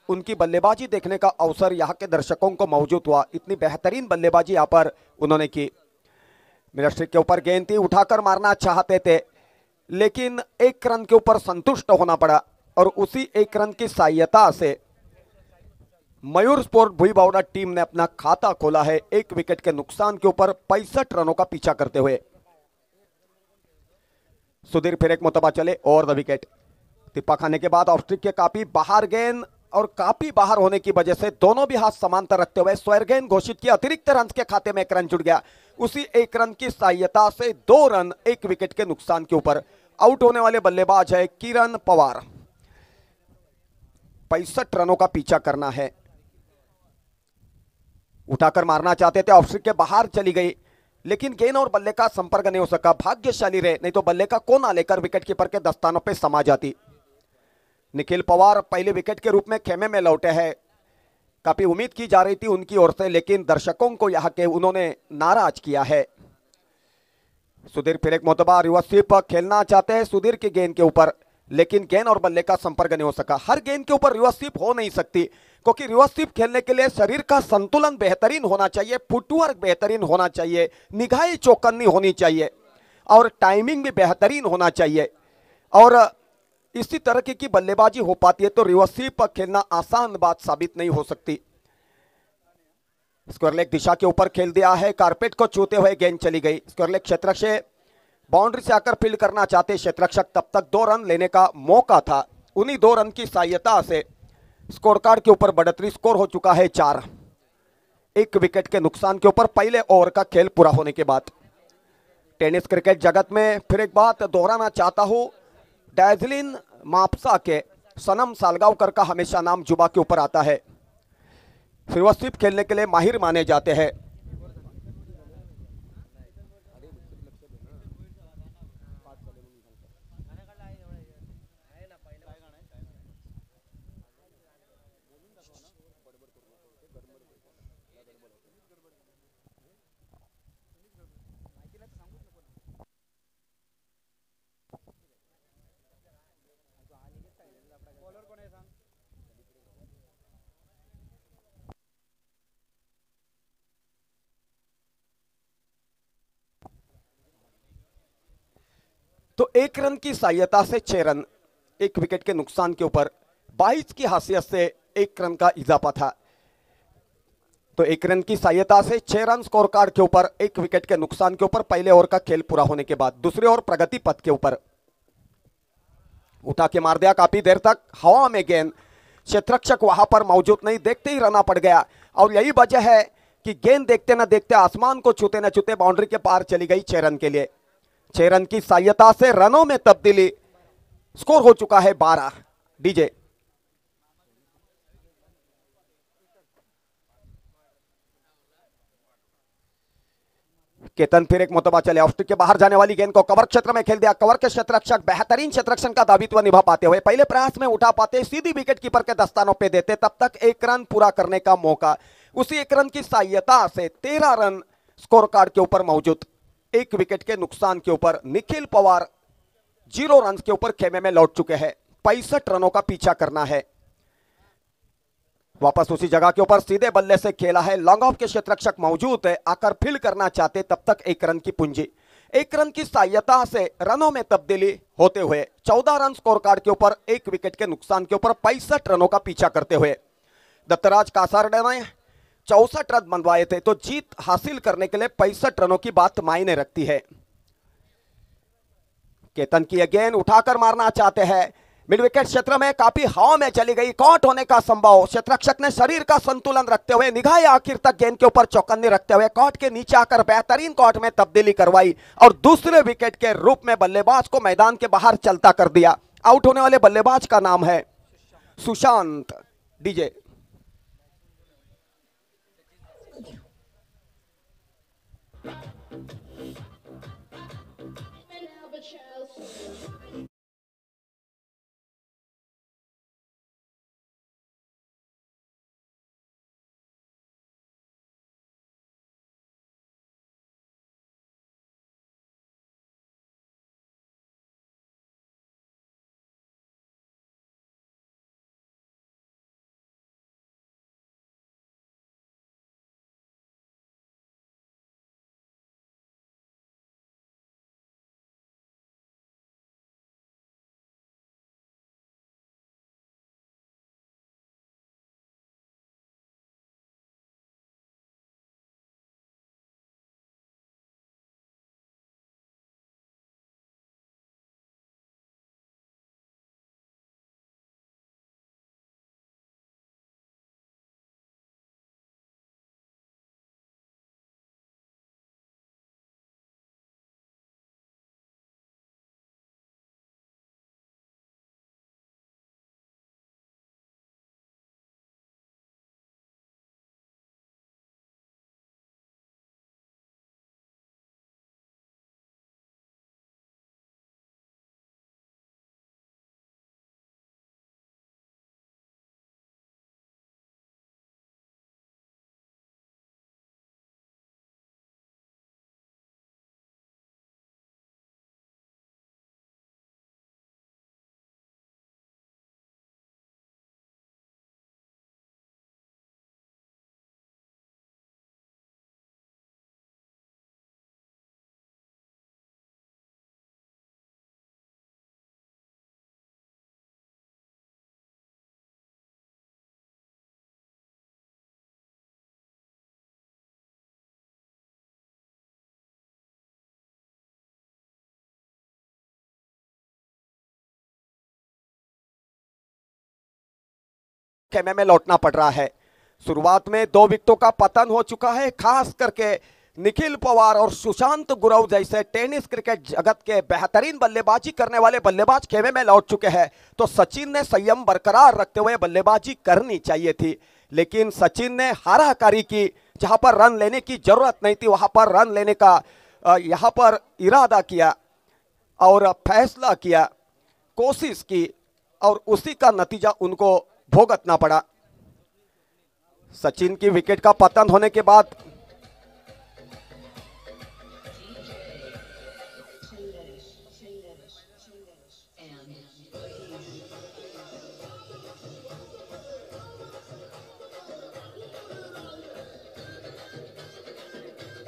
उनकी बल्लेबाजी देखने का अवसर यहाँ के दर्शकों को मौजूद हुआ. इतनी बेहतरीन बल्लेबाजी यहाँ पर उन्होंने की. मिडल स्ट्रिक के ऊपर गेंद थी, उठाकर मारना चाहते थे लेकिन 1 रन के ऊपर संतुष्ट होना पड़ा. और उसी एक रन की सहायता से मयूर स्पोर्ट भुईबावड़ा टीम ने अपना खाता खोला है 1 विकेट के नुकसान के ऊपर 65 रनों का पीछा करते हुए। सुधीर फिर एक मुतबा चले और द विकेट। तिप्पा खाने के बाद ऑफ स्ट्रिक के काफी बाहर गेंद और काफी बाहर होने की वजह से दोनों भी हाथ समांतर रखते हुए स्क्वायर गेंद घोषित किया। अतिरिक्त रन के खाते में 1 रन जुड़ गया। उसी 1 रन की सहायता से 2 रन 1 विकेट के नुकसान के ऊपर। आउट होने वाले बल्लेबाज है किरण पवार। 65 रनों का पीछा करना है। उठाकर मारना चाहते थे, ऑफ स्ट्रिक के बाहर चली गई, लेकिन गेंद और बल्ले का संपर्क नहीं हो सका। भाग्यशाली रहे, नहीं तो बल्ले का कोना लेकर विकेट कीपर के दस्तानों पर समा जाती। निखिल पवार पहले विकेट के रूप में खेमे में लौटे हैं। काफी उम्मीद की जा रही थी उनकी ओर से, लेकिन दर्शकों को यहां के उन्होंने नाराज किया है। सुधीर फिर एक मोतबा रिवर्स स्वीप खेलना चाहते हैं सुधीर की गेंद के ऊपर, लेकिन गेंद और बल्ले का संपर्क नहीं हो सका। हर गेंद के ऊपर रिवर्स स्वीप हो नहीं सकती, क्योंकि रिवर्स स्वीप खेलने के लिए शरीर का संतुलन बेहतरीन होना चाहिए, फुटवर्क बेहतरीन होना चाहिए, निगाहें चौकन्नी होनी चाहिए और टाइमिंग भी बेहतरीन होना चाहिए। और इसी तरह की बल्लेबाजी हो पाती है तो रिवर्स स्वीप खेलना आसान बात साबित नहीं हो सकती। स्क्वायर लेग दिशा के ऊपर खेल दिया है, कारपेट को छूते हुए गेंद चली गई। स्क्वायर लेग क्षेत्र से बाउंड्री से आकर फील्ड करना चाहते क्षेत्ररक्षक, तब तक 2 रन लेने का मौका था। उन्हीं 2 रन की सहायता से स्कोर कार्ड के ऊपर बढ़ोतरी, स्कोर हो चुका है 4। 1 विकेट के नुकसान के ऊपर पहले ओवर का खेल पूरा होने के बाद। टेनिस क्रिकेट जगत में फिर एक बात दोहराना चाहता हूं, डैजलिन मापसा के सनम सालगांवकर का हमेशा नाम जुबा के ऊपर आता है। रिवर्स स्वीप खेलने के लिए माहिर माने जाते हैं। तो 1 रन की सहायता से 6 रन, 1 विकेट के नुकसान के ऊपर 22 की हैसियत से 1 रन का इजाफा था। तो 1 रन की सहायता से 6 रन स्कोर कार्ड के ऊपर, 1 विकेट के नुकसान के ऊपर पहले ओवर का खेल पूरा होने के बाद। दूसरे ओवर प्रगति पथ के ऊपर उठा के मार दिया काफी देर तक हवा में गेंद, क्षेत्ररक्षक वहां पर मौजूद नहीं, देखते ही रना पड़ गया। और यही वजह है कि गेंद देखते ना देखते आसमान को छूते न छूते बाउंड्री के पार चली गई 6 रन के लिए। 6 रन की सहायता से रनों में तब्दीली, स्कोर हो चुका है 12। डीजे केतन फिर एक मुतबा चले, ऑफ स्टिक के बाहर जाने वाली गेंद को कवर क्षेत्र में खेल दिया। कवर के क्षेत्ररक्षक बेहतरीन क्षेत्ररक्षण का दायित्व निभा पाते हुए पहले प्रयास में उठा पाते, सीधी विकेट कीपर के दस्तानों पे देते, तब तक 1 रन पूरा करने का मौका। उसी 1 रन की सहायता से 13 रन स्कोर कार्ड के ऊपर मौजूद। 1 विकेट के नुकसान के ऊपर निखिल पवार 0 रन के ऊपर खेमे में लौट चुके हैं। 65 रनों का पीछा करना है। वापस उसी जगह के ऊपर सीधे बल्ले से खेला है, लॉन्ग ऑफ के क्षेत्ररक्षक मौजूद है, आकर फील्ड करना चाहते, तब तक 1 रन की पूंजी। 1 रन की सहायता से रनों में तब्दीली होते हुए 14 रन स्कोर कार्ड के ऊपर, 1 विकेट के नुकसान के ऊपर 65 रनों का पीछा करते हुए। दत्तराज कासारडे ने 64 रन बनवाए थे, तो जीत हासिल करने के लिए 65 रनों की बात मायने रखती है। केतन की गेंद उठाकर मारना चाहते हैं, मिड विकेट क्षेत्र में काफी हवा में चली गई, कॉट होने का संभव। क्षेत्ररक्षक ने शरीर का संतुलन रखते हुए, निगाहें आखिर तक गेंद के ऊपर चौकन्ने रखते हुए कॉट के नीचे आकर बेहतरीन कॉट में तब्दीली करवाई और दूसरे विकेट के रूप में बल्लेबाज को मैदान के बाहर चलता कर दिया। आउट होने वाले बल्लेबाज का नाम है सुशांत। डीजे खेमे में लौटना पड़ रहा है। शुरुआत में 2 विकेटों का पतन हो चुका है। खास करके निखिल पवार और सुशांत गुरव जैसे टेनिस क्रिकेट जगत के बेहतरीन बल्लेबाजी करने वाले बल्लेबाज खेमे में लौट चुके हैं। तो सचिन ने संयम बरकरार रखते हुए बल्लेबाजी करनी चाहिए थी, लेकिन सचिन ने हाराकारी की। जहां पर रन लेने की जरूरत नहीं थी वहां पर रन लेने का यहां पर इरादा किया और फैसला किया, कोशिश की, और उसी का नतीजा उनको भुगतना पड़ा। सचिन की विकेट का पतन होने के बाद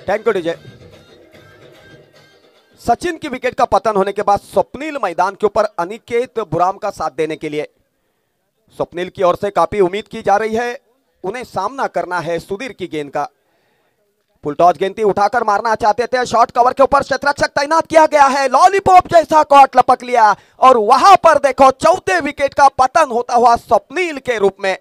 थैंक यू डीजे। सचिन की विकेट का पतन होने के बाद स्वप्निल मैदान के ऊपर अनिकेत बुराम का साथ देने के लिए। स्वप्निल की ओर से काफी उम्मीद की जा रही है, उन्हें सामना करना है सुधीर की गेंद का। फुल टॉस गेंद उठाकर मारना चाहते थे, शॉर्ट कवर के ऊपर क्षेत्ररक्षक तैनात किया गया है, लॉलीपॉप जैसा कॉट लपक लिया और वहां पर देखो चौथे विकेट का पतन होता हुआ स्वप्निल के रूप में।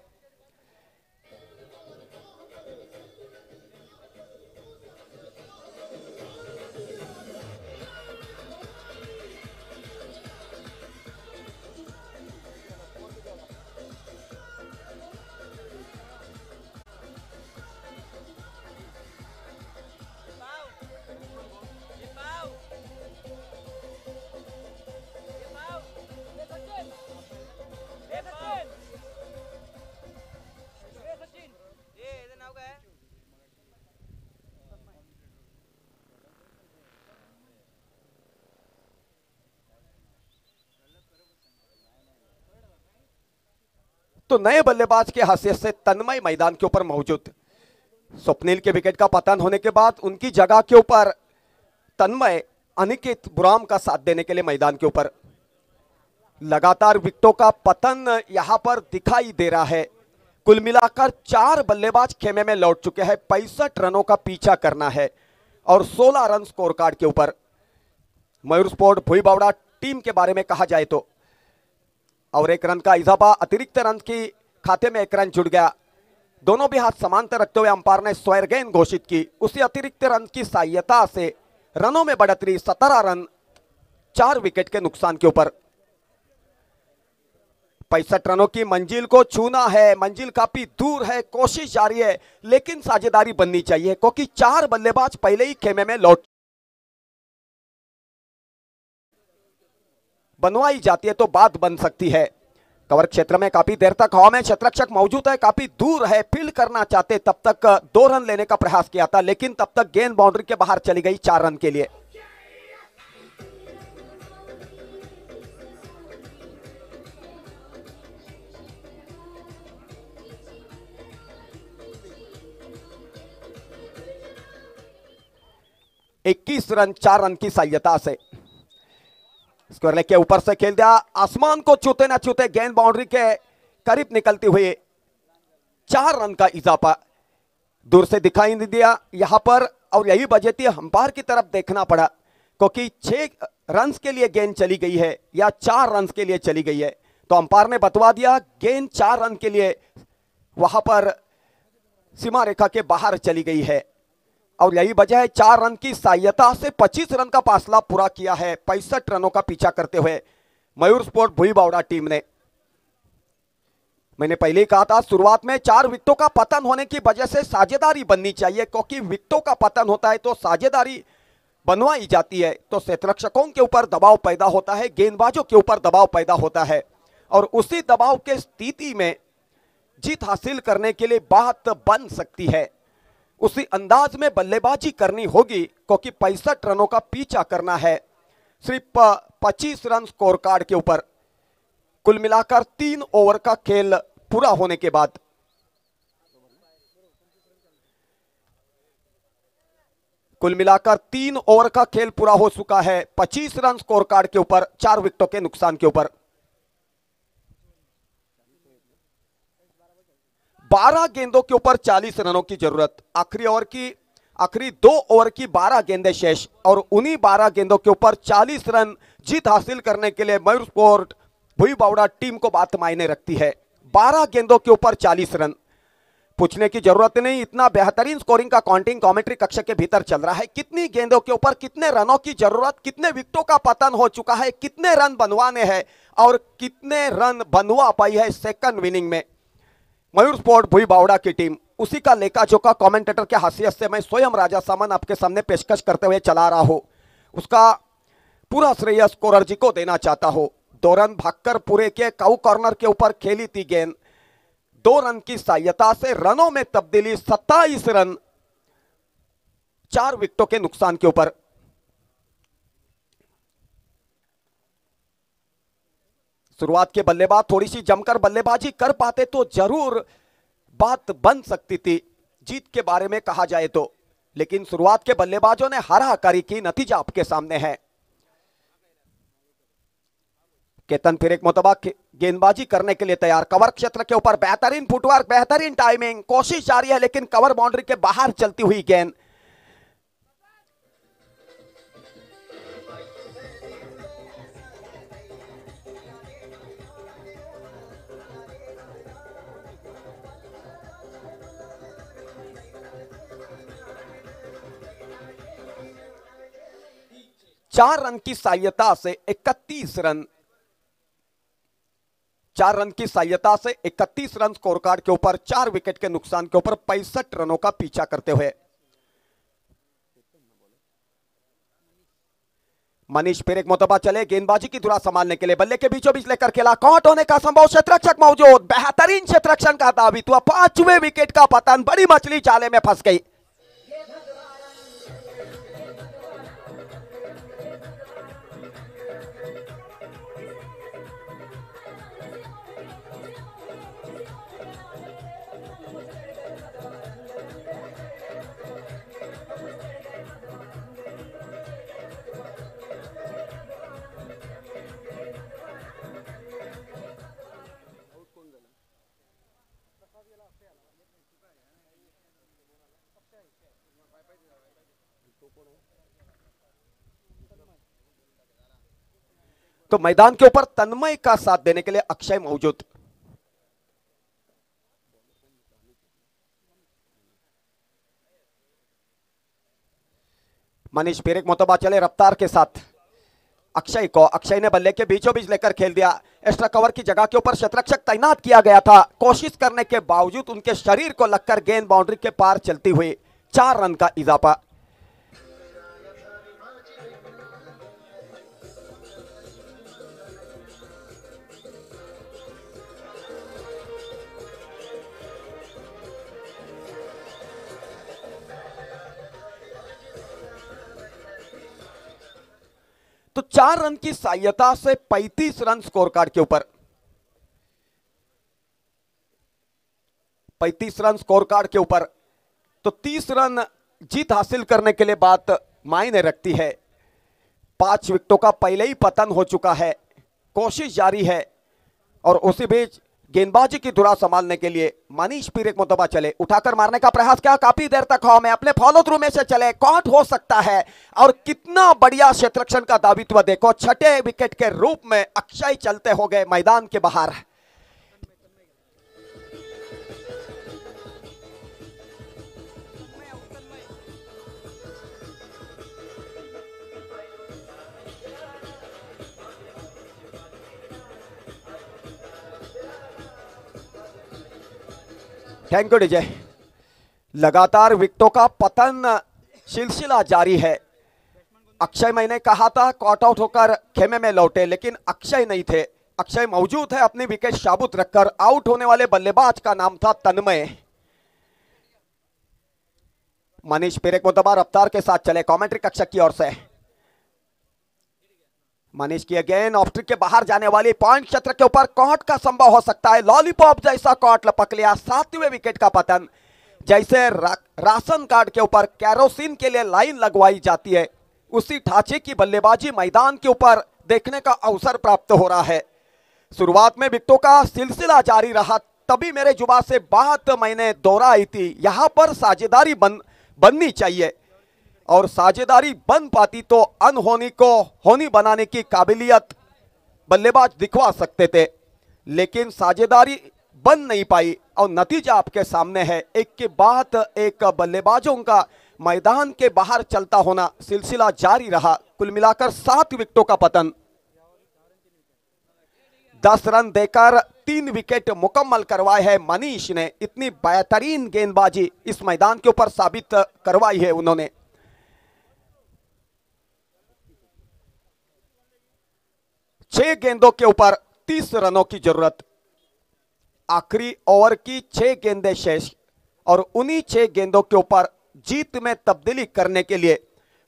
तो नए बल्लेबाज के हैसियत से तन्मय मैदान के ऊपर मौजूद। स्वप्निल के विकेट का पतन होने के बाद उनकी जगह के ऊपर तन्मय अनिकेत बुराम का साथ देने के लिए मैदान के ऊपर। लगातार विकेटों का पतन यहां पर दिखाई दे रहा है। कुल मिलाकर 4 बल्लेबाज खेमे में लौट चुके हैं। 65 रनों का पीछा करना है और 16 रन स्कोर कार्ड के ऊपर। मयूर स्पोर्ट भुईबावड़ा टीम के बारे में कहा जाए तो और 1 रन का इजाफा, अतिरिक्त रन की खाते में 1 रन जुड़ गया। दोनों भी हाथ समांतर रखते हुए अंपायर ने स्क्वायर गेंद घोषित की। उसी अतिरिक्त रन की सहायता से रनों में बढ़ोतरी, 17 रन 4 विकेट के नुकसान के ऊपर। 65 रनों की मंजिल को छूना है, मंजिल काफी दूर है, कोशिश जारी है, लेकिन साझेदारी बननी चाहिए क्योंकि 4 बल्लेबाज पहले ही खेमे में लौट बनवाई जाती है तो बात बन सकती है। कवर क्षेत्र में काफी देर तक हवा में क्षेत्ररक्षक मौजूद है, काफी दूर है, फील्ड करना चाहते, तब तक 2 रन लेने का प्रयास किया था, लेकिन तब तक गेंद बाउंड्री के बाहर चली गई 4 रन के लिए। इक्कीस रन 4 रन की सहायता से स्क्वायर लेग के ऊपर से खेल दिया, आसमान को छूते न छूते गेंद बाउंड्री के करीब निकलती हुई 4 रन का इजाफा। दूर से दिखाई नहीं दिया यहां पर और यही वजह थी अंपायर की तरफ देखना पड़ा क्योंकि 6 रन के लिए गेंद चली गई है या 4 रन के लिए चली गई है, तो अंपायर ने बतवा दिया गेंद 4 रन के लिए वहां पर सीमा रेखा के बाहर चली गई है और यही वजह है 4 रन की सहायता से 25 रन का फासला पूरा किया है 65 रनों का पीछा करते हुए मयूर स्पोर्ट भुईबावड़ा टीम ने। मैंने पहले ही कहा था शुरुआत में 4 विकेटों का पतन होने की वजह से साझेदारी बननी चाहिए क्योंकि विकेटों का पतन होता है तो साझेदारी बनवाई जाती है, तो क्षेत्ररक्षकों के ऊपर दबाव पैदा होता है, गेंदबाजों के ऊपर दबाव पैदा होता है और उसी दबाव के स्थिति में जीत हासिल करने के लिए बात बन सकती है। उसी अंदाज में बल्लेबाजी करनी होगी क्योंकि 65 रनों का पीछा करना है सिर्फ 25 रन स्कोर कार्ड के ऊपर। कुल मिलाकर 3 ओवर का खेल पूरा होने के बाद कुल मिलाकर 3 ओवर का खेल पूरा हो चुका है 25 रन स्कोर कार्ड के ऊपर 4 विकेटों के नुकसान के ऊपर। 12 गेंदों के ऊपर 40 रनों की जरूरत। आखिरी 2 ओवर की 12 गेंदें शेष और उन्हीं 12 गेंदों के ऊपर 40 रन जीत हासिल करने के लिए मयूर स्पोर्ट भुईबावड़ा टीम को बात मायने रखती है। 12 गेंदों के ऊपर 40 रन। पूछने की जरूरत नहीं, इतना बेहतरीन स्कोरिंग का काउंटिंग कमेंट्री कक्ष के भीतर चल रहा है। कितनी गेंदों के ऊपर कितने रनों की जरूरत, कितने विकेटों का पतन हो चुका है, कितने रन बनवाने हैं और कितने रन बनवा पाई है सेकंड इनिंग में मयूर स्पोर्ट भुई बावड़ा की टीम, उसी का लेखा जोखा कमेंटेटर के हैसियत से मैं स्वयं राजा सामन आपके सामने पेशकश करते हुए चला रहा हूं। उसका पूरा श्रेय स्कोरर जी को देना चाहता हूं। 2 रन भागकर पूरे के काउ कॉर्नर के ऊपर खेली थी गेंद, 2 रन की सहायता से रनों में तब्दीली, 27 रन 4 विकेटों के नुकसान के ऊपर। शुरुआत के बल्लेबाज थोड़ी सी जमकर बल्लेबाजी कर पाते तो जरूर बात बन सकती थी जीत के बारे में कहा जाए तो, लेकिन शुरुआत के बल्लेबाजों ने हाराहाकारी की, नतीजा आपके सामने है। केतन फिर एक मुतबा गेंदबाजी करने के लिए तैयार, कवर क्षेत्र के ऊपर बेहतरीन फुटवर्क, बेहतरीन टाइमिंग, कोशिश जारी है लेकिन कवर बाउंड्री के बाहर चलती हुई गेंद। चार रन की सहायता से 31 रन, 4 रन की सहायता से 31 रन स्कोर कार्ड के ऊपर, 4 विकेट के नुकसान के ऊपर 65 रनों का पीछा करते हुए मनीष फिर एक मुतबा चले गेंदबाजी की धुरा संभालने के लिए, बल्ले के बीचों बीच लेकर खेला, कॉट होने का संभव, क्षेत्ररक्षक मौजूद, बेहतरीन क्षेत्ररक्षण का दावित हुआ, 5वें विकेट का पतन, बड़ी मछली जाले में फंस गई। तो मैदान के ऊपर तन्मय का साथ देने के लिए अक्षय मौजूद। मनीष फिर एक मुतबा चले रफ्तार के साथ अक्षय को, अक्षय ने बल्ले के बीचों बीच लेकर खेल दिया, एक्स्ट्रा कवर की जगह के ऊपर क्षेत्ररक्षक तैनात किया गया था, कोशिश करने के बावजूद उनके शरीर को लगकर गेंद बाउंड्री के पार चलती हुई, 4 रन का इजाफा। तो 4 रन की सहायता से 35 रन स्कोर कार्ड के ऊपर, 35 रन स्कोर कार्ड के ऊपर, तो 30 रन जीत हासिल करने के लिए बात मायने रखती है। 5 विकेटों का पहले ही पतन हो चुका है, कोशिश जारी है और उसी बीच गेंदबाजी की धुरा संभालने के लिए मनीष फिर एक मुतबा चले, उठाकर मारने का प्रयास किया, काफी देर तक हवा में अपने फॉलो थ्रू में से चले, कॉट हो सकता है और कितना बढ़िया क्षेत्ररक्षण का दावित्व देखो, 6ठे विकेट के रूप में अक्षय चलते हो गए मैदान के बाहर। Thank you DJ. लगातार विकेटों का पतन सिलसिला जारी है। अक्षय, मैंने कहा था कॉट आउट होकर खेमे में लौटे, लेकिन अक्षय नहीं थे, अक्षय मौजूद है अपनी विकेट साबुत रखकर। आउट होने वाले बल्लेबाज का नाम था तन्मय। मनीष फिर एक मुतबा रफ्तार के साथ चले कमेंट्री कक्ष की ओर से। मनीष की अगेन ऑफ ट्रिक के बाहर जाने वाली, पॉइंट क्षेत्र के ऊपर कॉट का संभव हो सकता है, लॉलीपॉप जैसा कॉट लपक लिया, 7वें विकेट का पतन। जैसे राशन कार्ड के ऊपर कैरोसिन के लिए लाइन लगवाई जाती है, उसी ढांचे की बल्लेबाजी मैदान के ऊपर देखने का अवसर प्राप्त हो रहा है। शुरुआत में विकेटों का सिलसिला जारी रहा, तभी मेरे जुबान से बात मैंने दोहराई थी, यहां पर साझेदारी बननी चाहिए और साझेदारी बन पाती तो अनहोनी को होनी बनाने की काबिलियत बल्लेबाज दिखवा सकते थे, लेकिन साझेदारी बन नहीं पाई और नतीजा आपके सामने है। एक के बाद एक बल्लेबाजों का मैदान के बाहर चलता होना सिलसिला जारी रहा। कुल मिलाकर 7 विकेटों का पतन, 10 रन देकर 3 विकेट मुकम्मल करवाए हैं मनीष ने। इतनी बेहतरीन गेंदबाजी इस मैदान के ऊपर साबित करवाई है उन्होंने। छह गेंदों के ऊपर 30 रनों की जरूरत। आखिरी ओवर की 6 गेंदें शेष और उन्हीं 6 गेंदों के ऊपर जीत में तब्दीली करने के लिए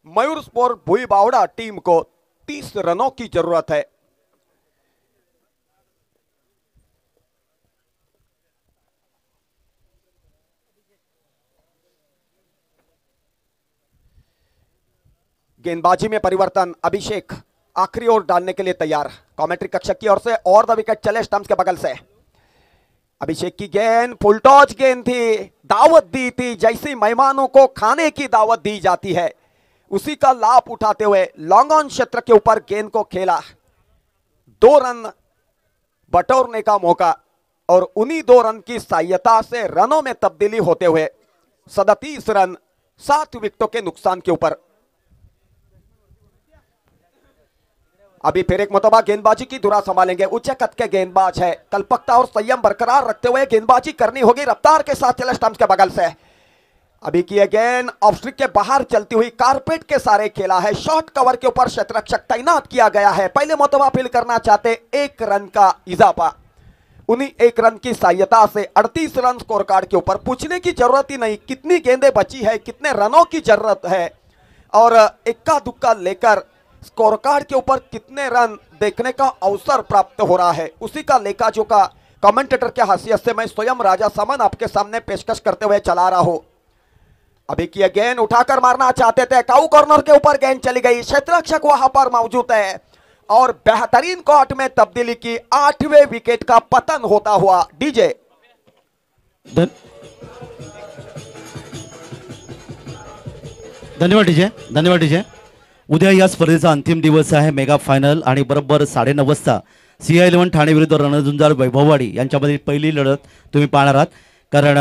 मयूर स्पोर्ट भुईबावड़ा टीम को 30 रनों की जरूरत है। गेंदबाजी में परिवर्तन, अभिषेक आखिरी ओवर डालने के लिए तैयार। कमेंट्री कक्षक की ओर से और द विकेट चले स्टंप्स के बगल से। अभिषेक की गेंद फुल टॉस गेंद थी, दावत दी थी जैसी मेहमानों को खाने की दावत दी जाती है, उसी का लाभ उठाते हुए लॉन्ग ऑन क्षेत्र के ऊपर गेंद को खेला। 2 रन बटोरने का मौका और उन्हीं 2 रन की सहायता से रनों में तब्दीली होते हुए 37 रन 7 विकेटों के नुकसान के ऊपर। अभी फिर एक मतबा गेंदबाजी की धुरा संभालेंगे। उच्च कद के गेंदबाज है, कल्पकता और संयम बरकरार रखते हुए गेंदबाजी करनी होगी। रफ्तार के साथ चले स्टंप्स के बगल से। अभी की गेंद ऑफ स्ट्रिक के बाहर चलती हुई कारपेट के सारे खेला है। शॉर्ट कवर के ऊपर क्षेत्ररक्षक तैनात किया गया है। पहले मतबा फील करना चाहते 1 रन का इजाफा, उन्हीं 1 रन की सहायता से 38 रन स्कोर कार्ड के ऊपर। पूछने की जरूरत ही नहीं कितनी गेंदें बची है, कितने रनों की जरूरत है और इक्का दुक्का लेकर स्कोर कार्ड के ऊपर कितने रन देखने का अवसर प्राप्त हो रहा है, उसी का लेखा जोखा कमेंटेटर के हैसियत से मैं स्वयं राजा समन आपके सामने पेशकश करते हुए चला रहा हूं। अभी की गेंद उठाकर मारना चाहते थे, काऊ कॉर्नर के ऊपर गेंद चली गई। क्षेत्ररक्षक वहां पर मौजूद है और बेहतरीन कॉट में तब्दीली की। 8वें विकेट का पतन होता हुआ। डीजे धन्यवाद डीजे, धन्यवाद डीजे। उद्या या स्पर्धेचा अंतिम दिवस आहे, मेगा फायनल आणि बरोबर 9:30 वाजता CI11 ठाणे विरुद्ध रणझुंजार वैभववाडी यांच्यामधील पहिली लढत तुम्ही पाहणार आहात। कारण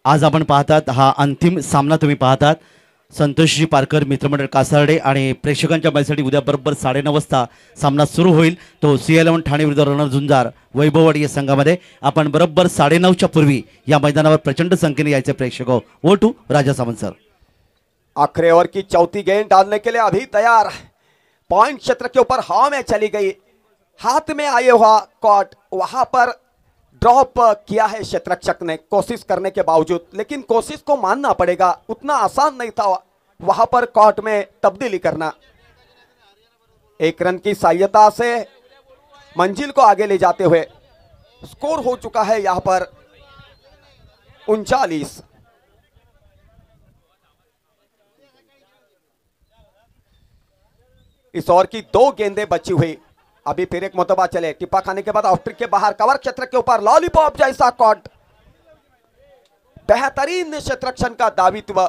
आज आपण पाहतात हा अंतिम सामना तुम्ही पाहतात। संतोषजी पारकर मित्रमंडळ कासारडे आणि प्रेक्षकांच्या मैत्रीसाठी उद्या बरोबर 9:30 वाजता सामना सुरू होईल। तो CI11 ठाणे विरुद्ध रणझुंजार वैभववाडी या संघामध्ये आपण बरोबर 9:30च्या पूर्वी या मैदानावर प्रचंड संख्येने यायचे प्रेक्षक हो। वो टू राजा सामंत सर। आखिरी ओवर की चौथी गेंद डालने के लिए अभी तैयार। पॉइंट क्षेत्र के ऊपर हवा में चली गई, हाथ में आए हुआ कॉट वहां पर ड्रॉप किया है क्षेत्ररक्षक ने कोशिश करने के बावजूद, लेकिन कोशिश को मानना पड़ेगा, उतना आसान नहीं था वहां पर कॉट में तब्दीली करना। 1 रन की सहायता से मंजिल को आगे ले जाते हुए स्कोर हो चुका है यहां पर 39। इस ओवर की 2 गेंदें बची हुई। अभी फिर एक मुतबा चले, टिप्पा खाने के बाद ऑफ स्ट्रिक के बाहर कवर क्षेत्र के ऊपर लॉलीपॉप जैसा कॉट। बेहतरीन क्षेत्ररक्षण का दावित्व,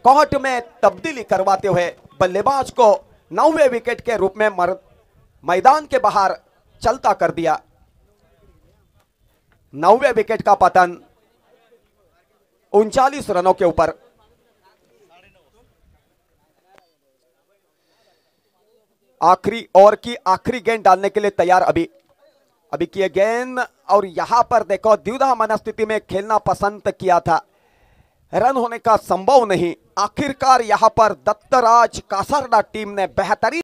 कॉट में तब्दीली करवाते हुए बल्लेबाज को 9वें विकेट के रूप में मैदान के बाहर चलता कर दिया। 9वें विकेट का पतन 39 रनों के ऊपर। आखिरी ओवर की आखिरी गेंद डालने के लिए तैयार। अभी की गेंद और यहां पर देखो द्विधा मनस्थिति में खेलना पसंद किया था, रन होने का संभव नहीं। आखिरकार यहां पर दत्तराज कासारडा टीम ने बेहतरीन